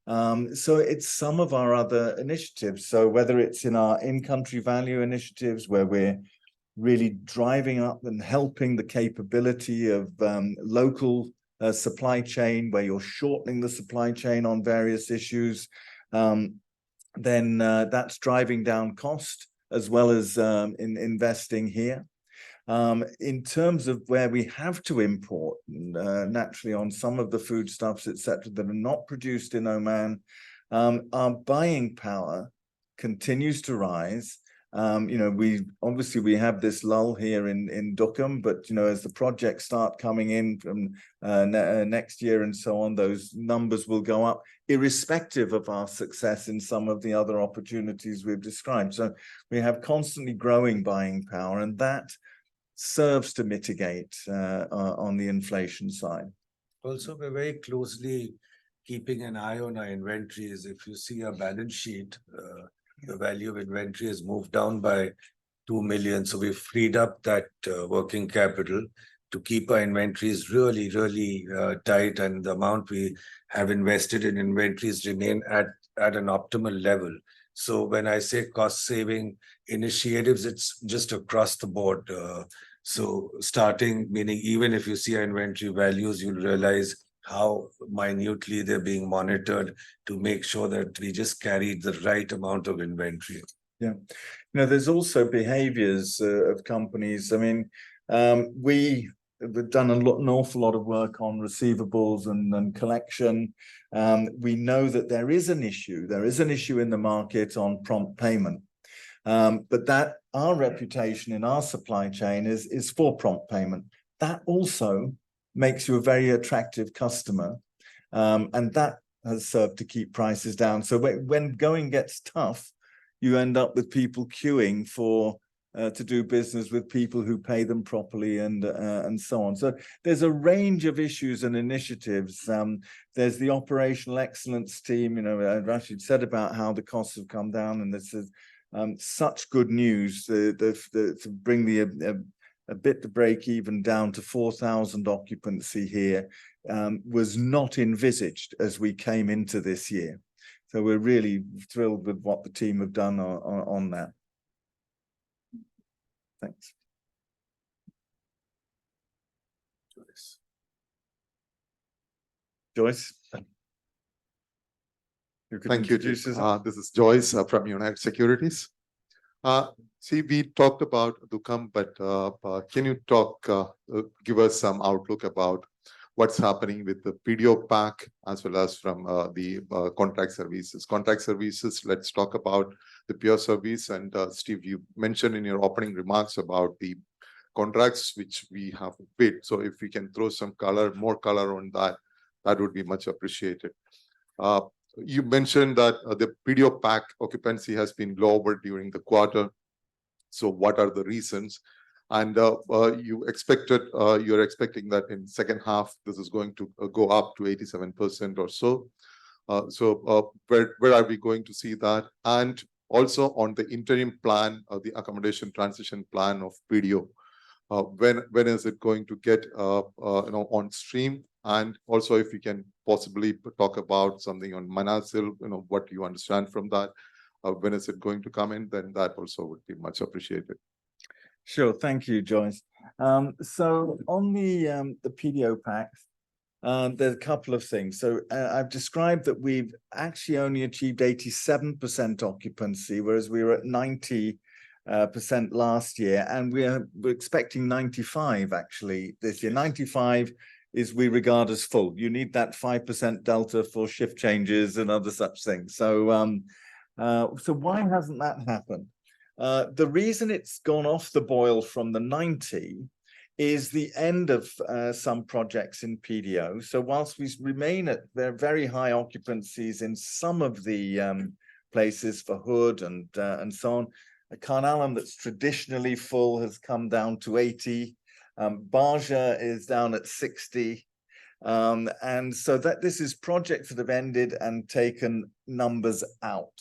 So it's some of our other initiatives. So whether it's in our in-country value initiatives, where we're really driving up and helping the capability of local supply chain, where you're shortening the supply chain on various issues, then that's driving down cost as well as in investing here. In terms of where we have to import, naturally on some of the foodstuffs, etc., that are not produced in Oman, our buying power continues to rise. You know, we have this lull here in Dukum, but you know, as the projects start coming in from next year and so on, those numbers will go up, irrespective of our success in some of the other opportunities we've described. So we have constantly growing buying power, and that serves to mitigate on the inflation side. Also, we're very closely keeping an eye on our inventories. If you see our balance sheet, the value of inventory has moved down by 2 million. So we've freed up that working capital to keep our inventories really tight, and the amount we have invested in inventories remain at an optimal level. So when I say cost saving initiatives, it's just across the board. So starting, meaning even if you see our inventory values, you'll realize how minutely they're being monitored to make sure that we just carried the right amount of inventory. Yeah, there's also behaviors of companies. I mean, we've done an awful lot of work on receivables and collection. We know that there is an issue. There is an issue in the market on prompt payment. But that our reputation in our supply chain is for prompt payment. That also makes you a very attractive customer. And that has served to keep prices down. So when going gets tough, you end up with people queuing for to do business with people who pay them properly and so on. So there's a range of issues and initiatives. There's the operational excellence team. Rashid said about how the costs have come down, and this is such good news to bring the a bit to break even down to 4,000 occupancy here was not envisaged as we came into this year. So we're really thrilled with what the team have done on that. Thanks. Joyce. Thank you. This is Joyce from United Securities. See, we talked about Dukam, but can you give us some outlook about what's happening with the PDO pack as well as from the contract services? Contract services, let's talk about the pure service. And Steve, you mentioned in your opening remarks about the contracts which we have bid. So if we can throw some more color on that, that would be much appreciated. You mentioned that the PDO pack occupancy has been lower during the quarter. So what are the reasons? And you're expecting that in second half, this is going to go up to 87% or so. So where are we going to see that? And also on the interim plan, the accommodation transition plan of PDO, when is it going to get on stream? And also, if you can possibly talk about something on Manazil, what you understand from that, when is it going to come in? Then that also would be much appreciated. Sure, thank you, Joyce. So on the PDO packs, there's a couple of things. So I've described that we've actually only achieved 87% occupancy, whereas we were at 90% last year, and we're expecting 95 actually this year. 95 is we regard as full. You need that 5% delta for shift changes and other such things. So so why hasn't that happened? The reason it's gone off the boil from the 90 is the end of some projects in PDO. So whilst we remain at very high occupancies in some of the places for Hood and so on, Khan Alam that's traditionally full has come down to 80. Baja is down at 60. And so that this is projects that have ended and taken numbers out.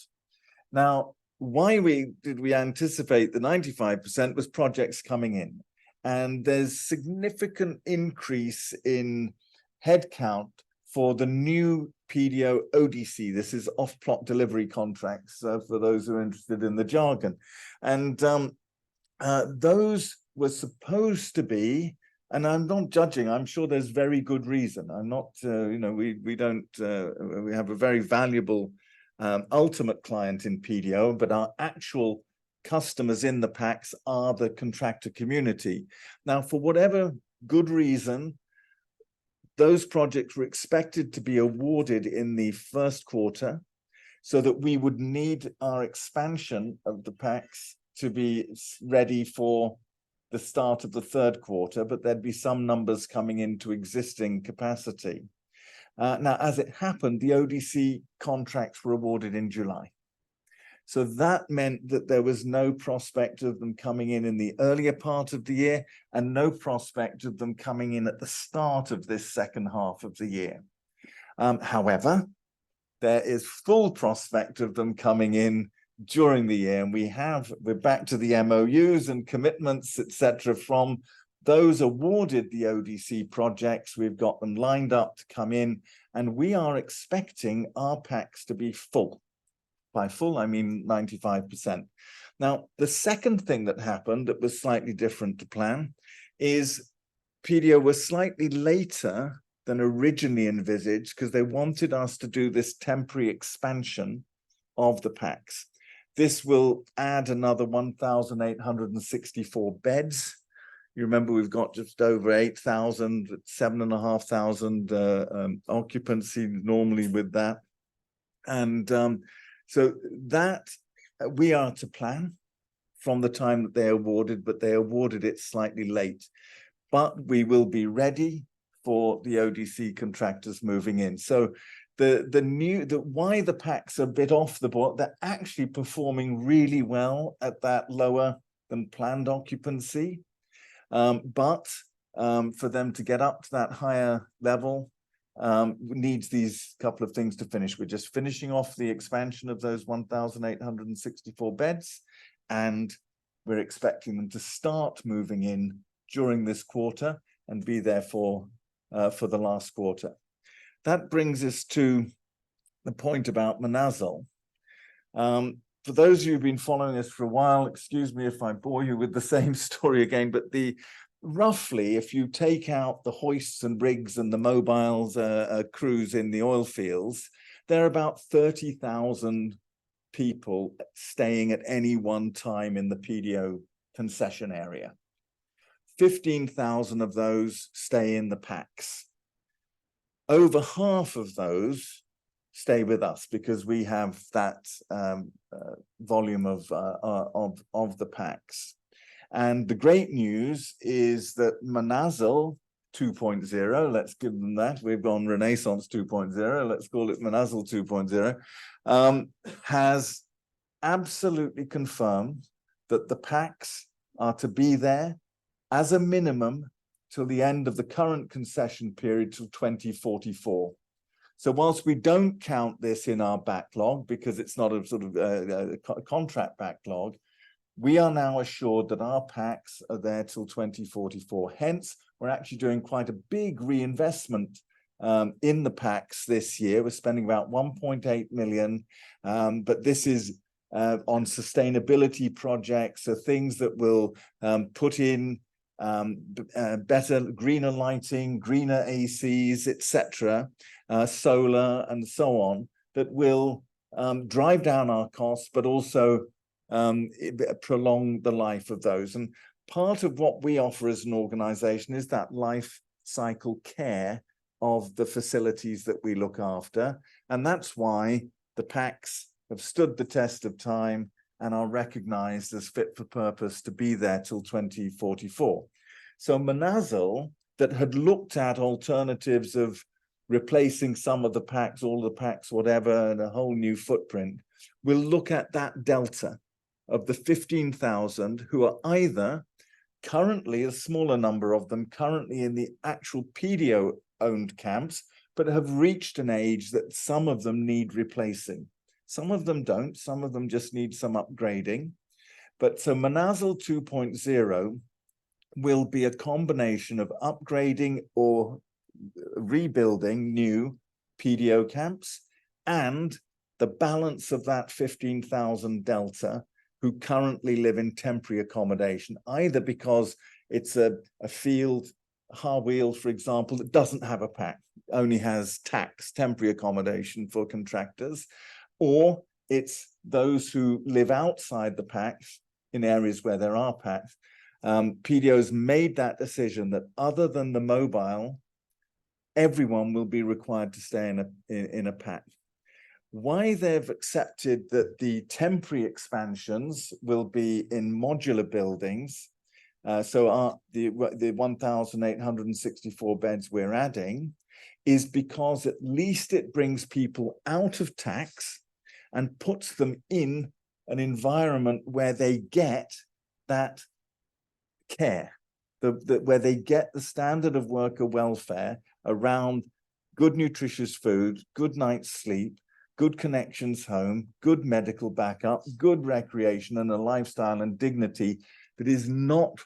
Now, why did we anticipate the 95% was projects coming in, and there's significant increase in headcount for the new PDO ODC. This is off-plot delivery contracts for those who are interested in the jargon. And those were supposed to be, and I'm not judging, I'm sure there's very good reason. I'm not, we have a very valuable ultimate client in PDO, but our actual customers in the packs are the contractor community. Now, for whatever good reason, those projects were expected to be awarded in the first quarter so that we would need our expansion of the packs to be ready for the start of the third quarter, but there'd be some numbers coming into existing capacity. Now, as it happened, the ODC contracts were awarded in July. So that meant that there was no prospect of them coming in the earlier part of the year and no prospect of them coming in at the start of this second half of the year. However, there is full prospect of them coming in during the year. And we're back to the MOUs and commitments, etc., from those awarded the ODC projects. We've got them lined up to come in, and we are expecting our packs to be full. By full, I mean 95%. Now, the second thing that happened that was slightly different to plan is PDO was slightly later than originally envisaged because they wanted us to do this temporary expansion of the packs. This will add another 1,864 beds. You remember we've got just over 8,000, 7,500 occupancy normally with that. And so that we are to plan from the time that they awarded, but they awarded it slightly late. But we will be ready for the ODC contractors moving in. So why the packs are a bit off the board, they're actually performing really well at that lower than planned occupancy. But for them to get up to that higher level, needs these couple of things to finish. We're just finishing off the expansion of those 1,864 beds, and we're expecting them to start moving in during this quarter and be there for the last quarter. That brings us to the point about Manazil. For those of you who've been following us for a while, excuse me if I bore you with the same story again, but roughly, if you take out the hoists and rigs and the mobiles crews in the oil fields, there are about 30,000 people staying at any one time in the PDO concession area. 15,000 of those stay in the packs. Over half of those stay with us because we have that volume of the packs. And the great news is that Manazil 2.0, let's give them that. We've gone Renaissance 2.0, let's call it Manazil 2.0, has absolutely confirmed that the packs are to be there as a minimum till the end of the current concession period till 2044. So whilst we don't count this in our backlog because it's not a sort of contract backlog, we are now assured that our packs are there till 2044. Hence, we're actually doing quite a big reinvestment in the packs this year. We're spending about 1.8 million, but this is on sustainability projects, so things that will put in better, greener lighting, greener ACs, etc., solar and so on, that will drive down our costs, but also prolong the life of those. And part of what we offer as an organization is that life cycle care of the facilities that we look after. And that's why the packs have stood the test of time and are recognized as fit for purpose to be there till 2044. So Manazil, that had looked at alternatives of replacing some of the packs, all the packs, whatever, and a whole new footprint, will look at that delta of the 15,000 who are either currently, a smaller number of them, currently in the actual PDO-owned camps, but have reached an age that some of them need replacing. Some of them don't, some of them just need some upgrading. But so Manazil 2.0 will be a combination of upgrading or rebuilding new PDO camps and the balance of that 15,000 delta who currently live in temporary accommodation, either because it's a field, Harweel, for example, that doesn't have a pack, only has tax, temporary accommodation for contractors, or it's those who live outside the packs in areas where there are packs. PDO's made that decision that other than the mobile, everyone will be required to stay in a pack. Why they've accepted that the temporary expansions will be in modular buildings, so the 1,864 beds we're adding, is because at least it brings people out of tax and puts them in an environment where they get that care, where they get the standard of worker welfare around good nutritious food, good night's sleep, good connections home, good medical backup, good recreation, and a lifestyle and dignity that is not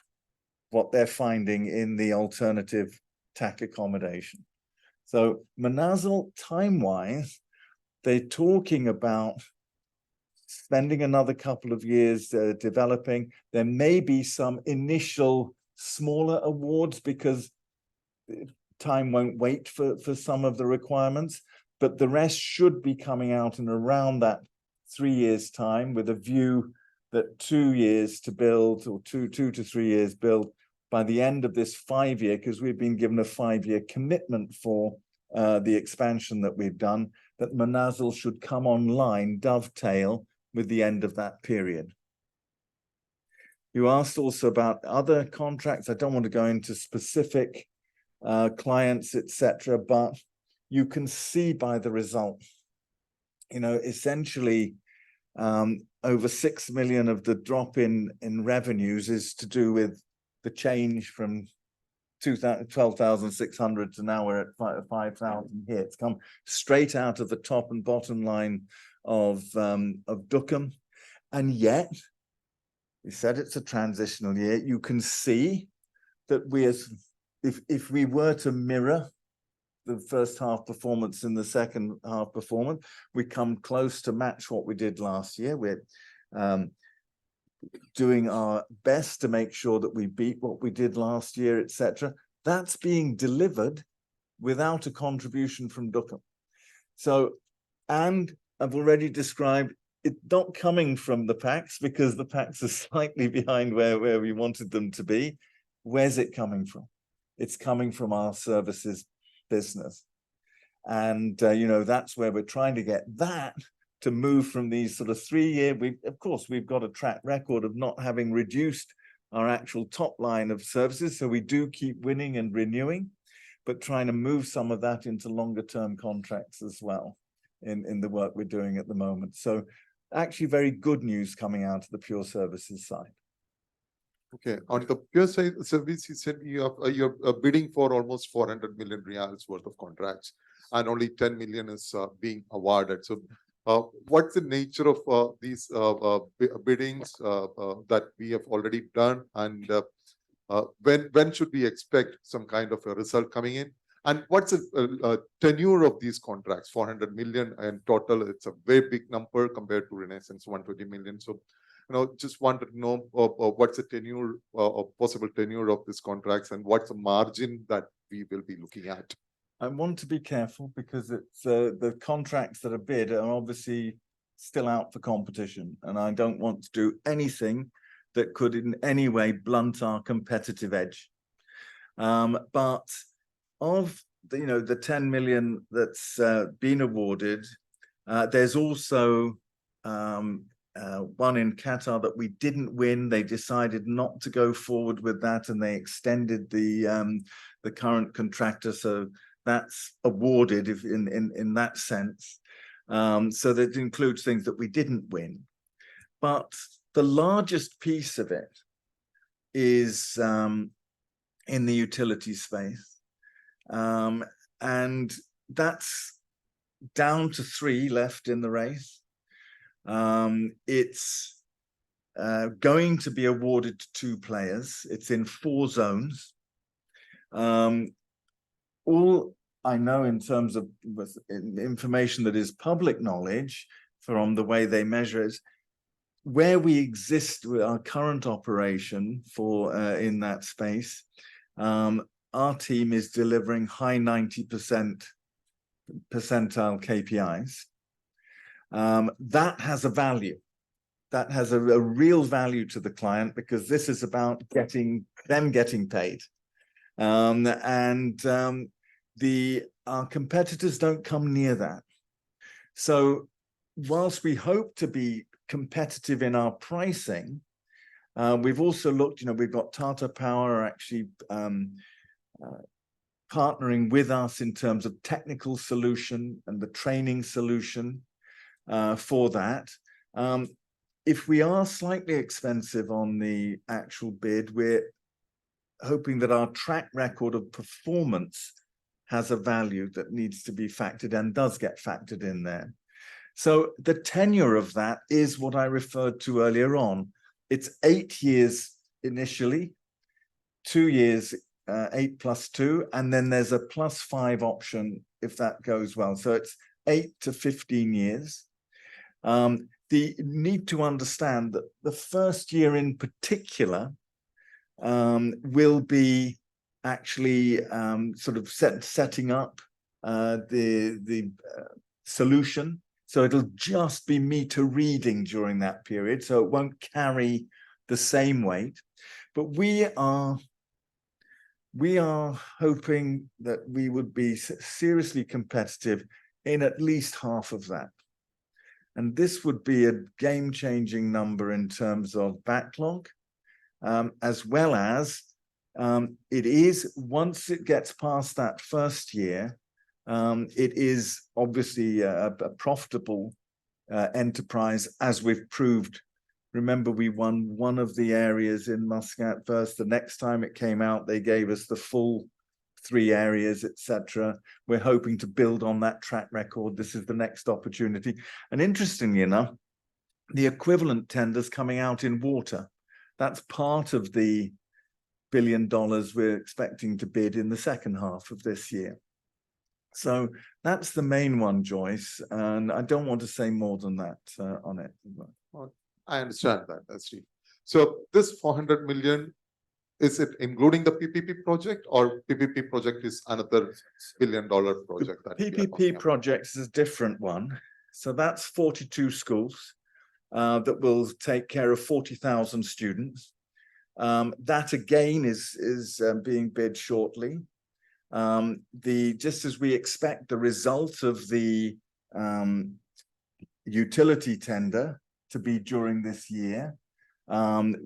what they're finding in the alternative TAC accommodation. So Manazil, time-wise, they're talking about spending another couple of years developing. There may be some initial smaller awards because time won't wait for some of the requirements, but the rest should be coming out in around that 3 years' time, with a view that 2 years to build, or two to 3 years build by the end of this 5-year, because we've been given a 5-year commitment for the expansion that we've done, that Manazil should come online, dovetail with the end of that period. You asked also about other contracts. I don't want to go into specific clients, etc., but you can see by the result, you know, essentially over 6 million of the drop in revenues is to do with the change from 12,600 to now we're at 5,000 here. It's come straight out of the top and bottom line of Dukem. And yet, we said it's a transitional year. You can see that if we were to mirror the first half performance and the second half performance, we come close to match what we did last year. We're doing our best to make sure that we beat what we did last year, etc. That's being delivered without a contribution from Dukem. So, and I've already described it not coming from the PACs, because the PACs are slightly behind where we wanted them to be. Where's it coming from? It's coming from our services business. And, you know, that's where we're trying to get that to move from these sort of 3-year, of course, we've got a track record of not having reduced our actual top line of services. So we do keep winning and renewing, but trying to move some of that into longer term contracts as well in the work we're doing at the moment. So actually very good news coming out of the pure services side. Okay, on the pure side service, you said you're bidding for almost 400 million riyals worth of contracts, and only 10 million is being awarded. So what's the nature of these biddings that we have already done, and when should we expect some kind of a result coming in? And what's the tenure of these contracts? 400 million in total, it's a very big number compared to Renaissance 120 million. So, you know, just wanted to know what's the tenure or possible tenure of these contracts, and what's the margin that we will be looking at? I want to be careful because it's the contracts that are bid are obviously still out for competition, and I don't want to do anything that could in any way blunt our competitive edge. But of the, you know, the 10 million that's been awarded, there's also one in Qatar that we didn't win. They decided not to go forward with that, and they extended the current contractor. So that's awarded if in that sense. So that includes things that we didn't win. But the largest piece of it is in the utility space. And that's down to 3 left in the race. It's going to be awarded to 2 players. It's in 4 zones. All I know in terms of information that is public knowledge from the way they measure it, where we exist with our current operation for in that space, our team is delivering high 90% percentile KPIs. That has a value. That has a real value to the client, because this is about getting paid. Our competitors don't come near that. So whilst we hope to be competitive in our pricing, we've also looked, you know, we've got Tata Power actually partnering with us in terms of technical solution and the training solution for that. if we are slightly expensive on the actual bid, we're hoping that our track record of performance has a value that needs to be factored and does get factored in there. So the tenure of that is what I referred to earlier on. It's 8 years initially, 2 years, 8 plus 2, and then there's a +5 option if that goes well. So it's 8 to 15 years. The need to understand that the first year in particular will be actually sort of setting up the solution. So it'll just be meter reading during that period. So it won't carry the same weight. But we are hoping that we would be seriously competitive in at least half of that. And this would be a game-changing number in terms of backlog, as well as it is, once it gets past that first year, it is obviously a profitable enterprise, as we've proved. Remember, we won one of the areas in Muscat first. The next time it came out, they gave us the full 3 areas, etc. We're hoping to build on that track record. This is the next opportunity. And interestingly enough, the equivalent tenders coming out in water. That's part of the $1 billion we're expecting to bid in the second half of this year. So that's the main one, Joyce. And I don't want to say more than that on it. I understand that, Steve. So this 400 million, is it including the PPP project, or PPP project is another $1 billion project? That PPP project is a different one. So that's 42 schools that will take care of 40,000 students. That again is being bid shortly. Just as we expect the result of the utility tender to be during this year,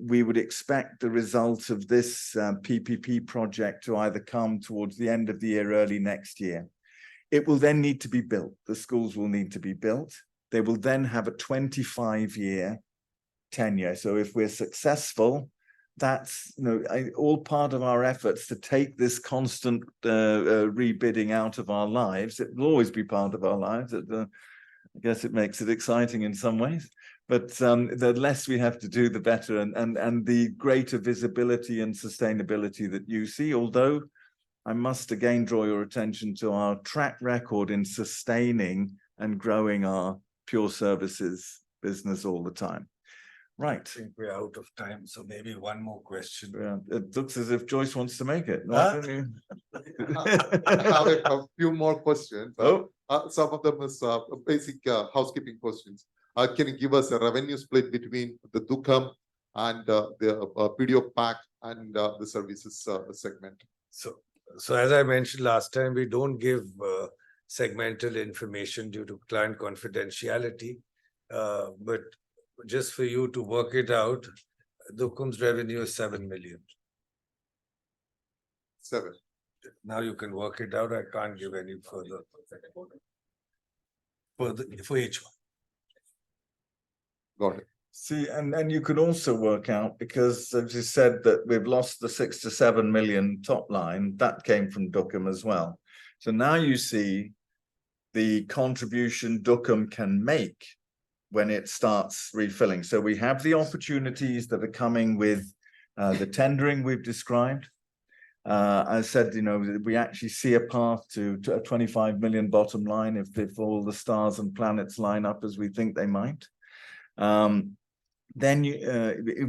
we would expect the result of this PPP project to either come towards the end of the year, early next year. It will then need to be built. The schools will need to be built. They will then have a 25-year tenure. So if we're successful, that's all part of our efforts to take this constant rebidding out of our lives. It will always be part of our lives. I guess it makes it exciting in some ways. But the less we have to do, the better, and the greater visibility and sustainability that you see. Although I must again draw your attention to our track record in sustaining and growing our pure services business all the time. Right. I think we're out of time, so maybe one more question. Yeah, it looks as if Joyce wants to make it. I have a few more questions. Some of them is basic housekeeping questions. Can you give us a revenue split between the Dukem and the PDO pack and the services segment? So as I mentioned last time, we don't give segmental information due to client confidentiality. But just for you to work it out, Dukem's revenue is 7 million. 7. Now you can work it out. I can't give any further for each one. Got it. See, and you could also work out, because as you said that we've lost the 6 to 7 million top line, that came from Dukem as well. So now you see the contribution Dukem can make when it starts refilling. So we have the opportunities that are coming with the tendering we've described. I said, we actually see a path to a 25 million bottom line if all the stars and planets line up as we think they might. Then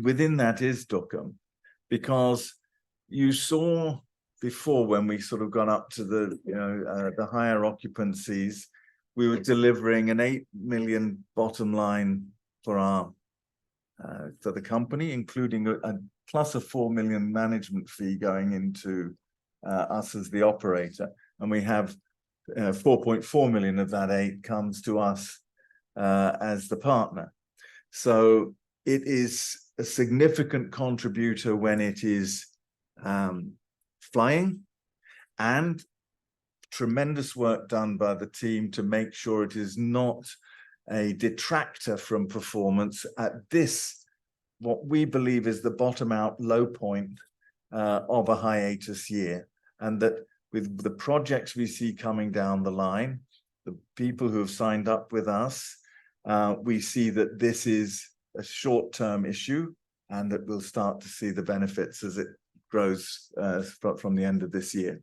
within that is Dukem, because you saw before when we sort of got up to the higher occupancies, we were delivering an 8 million bottom line for the company, including a plus a 4 million management fee going into us as the operator, and we have 4.4 million of that 8 comes to us as the partner. So it is a significant contributor when it is flying, and tremendous work done by the team to make sure it is not a detractor from performance at this, what we believe is the bottom out low point of a hiatus year. And that with the projects we see coming down the line, the people who have signed up with us, we see that this is a short-term issue and that we'll start to see the benefits as it grows from the end of this year.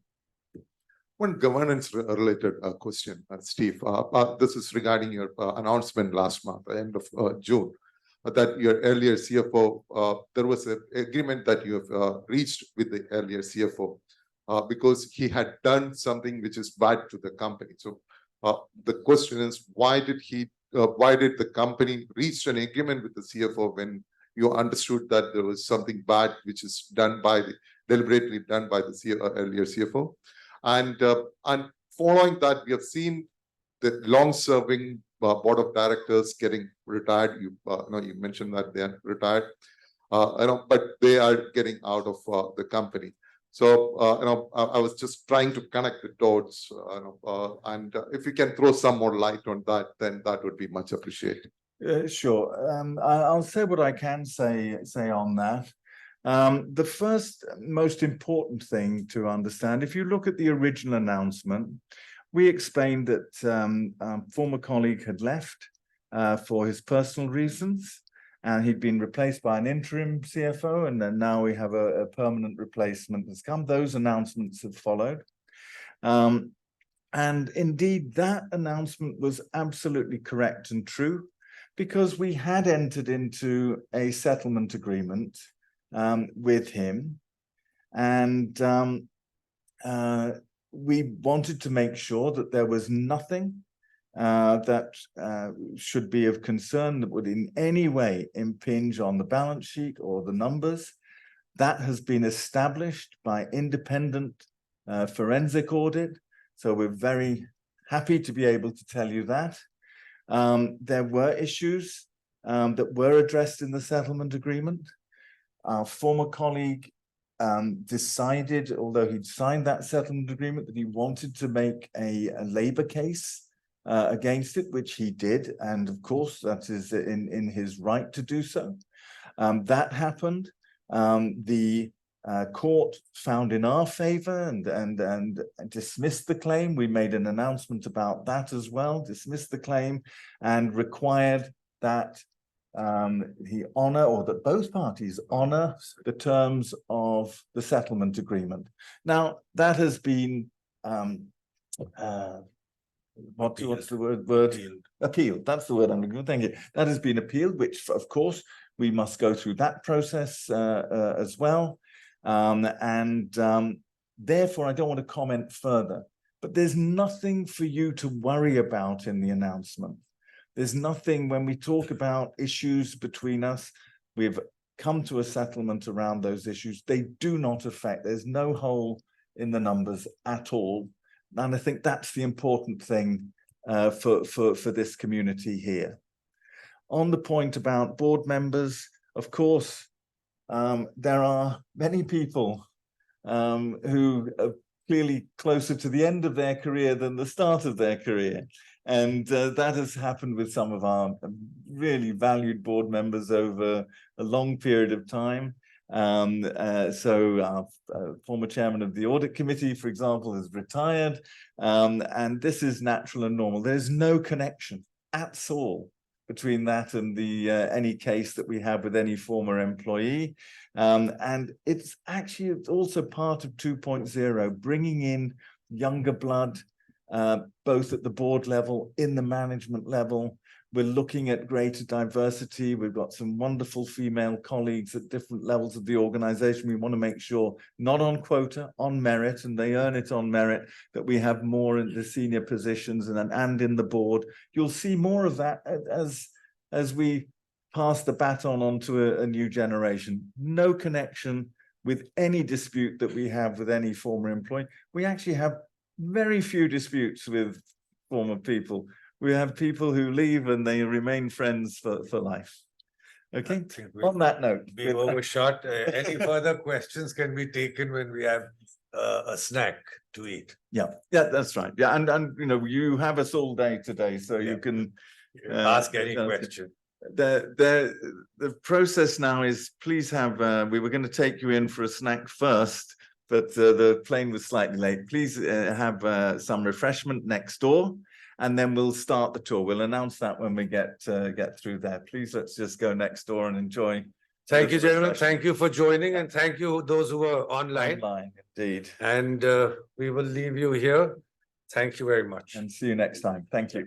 One governance related question, Steve. This is regarding your announcement last month, end of June, that your earlier CFO, there was an agreement that you have reached with the earlier CFO because he had done something which is bad to the company. So the question is, why did the company reach an agreement with the CFO when you understood that there was something bad which is deliberately done by the earlier CFO? And following that, we have seen the long-serving board of directors getting retired. You mentioned that they are retired, but they are getting out of the company. So I was just trying to connect the dots, and if you can throw some more light on that, then that would be much appreciated. Sure. I'll say what I can say on that. The first most important thing to understand, if you look at the original announcement, we explained that our former colleague had left for his personal reasons, and he'd been replaced by an interim CFO, and then now we have a permanent replacement that's come. Those announcements have followed. And indeed, that announcement was absolutely correct and true, because we had entered into a settlement agreement with him, and we wanted to make sure that there was nothing that should be of concern that would in any way impinge on the balance sheet or the numbers. That has been established by independent forensic audit, so we're very happy to be able to tell you that. There were issues that were addressed in the settlement agreement. Our former colleague decided, although he'd signed that settlement agreement, that he wanted to make a labor case against it, which he did. And of course, that is in his right to do so. That happened. The court found in our favor and dismissed the claim. We made an announcement about that as well, dismissed the claim, and required that he honor, or that both parties honor, the terms of the settlement agreement. Now, that has been what's the word? Appealed. That's the word I'm looking for. Thank you. That has been appealed, which of course we must go through that process as well. Therefore, I don't want to comment further, but there's nothing for you to worry about in the announcement. There's nothing when we talk about issues between us. We've come to a settlement around those issues. They do not affect, there's no hole in the numbers at all. And I think that's the important thing for this community here. On the point about board members, of course, there are many people who are clearly closer to the end of their career than the start of their career. And that has happened with some of our really valued board members over a long period of time. So our former chairman of the audit committee, for example, has retired. And this is natural and normal. There's no connection at all between that and the any case that we have with any former employee. And it's also part of 2.0, bringing in younger blood, both at the board level, in the management level. We're looking at greater diversity. We've got some wonderful female colleagues at different levels of the organization. We want to make sure, not on quota, on merit, and they earn it on merit, that we have more in the senior positions and in the board. You'll see more of that as we pass the baton on to a new generation. No connection with any dispute that we have with any former employee. We actually have very few disputes with former people. We have people who leave and they remain friends for life. Okay, on that note. We've overshot. Any further questions can be taken when we have a snack to eat. Yeah, that's right. Yeah, and you have us all day today, so you can Ask any sounds good. question. The process now is, please have, we were going to take you in for a snack first, but the plane was slightly late. Please have some refreshment next door, and then we'll start the tour. We'll announce that when we get through there. Please, let's just go next door and enjoy. Thank you, the gentlemen. refreshment. Thank you for joining, and thank you those who were online. Online, indeed. And we will leave you here. Thank you very much. And see you next time. Thank you.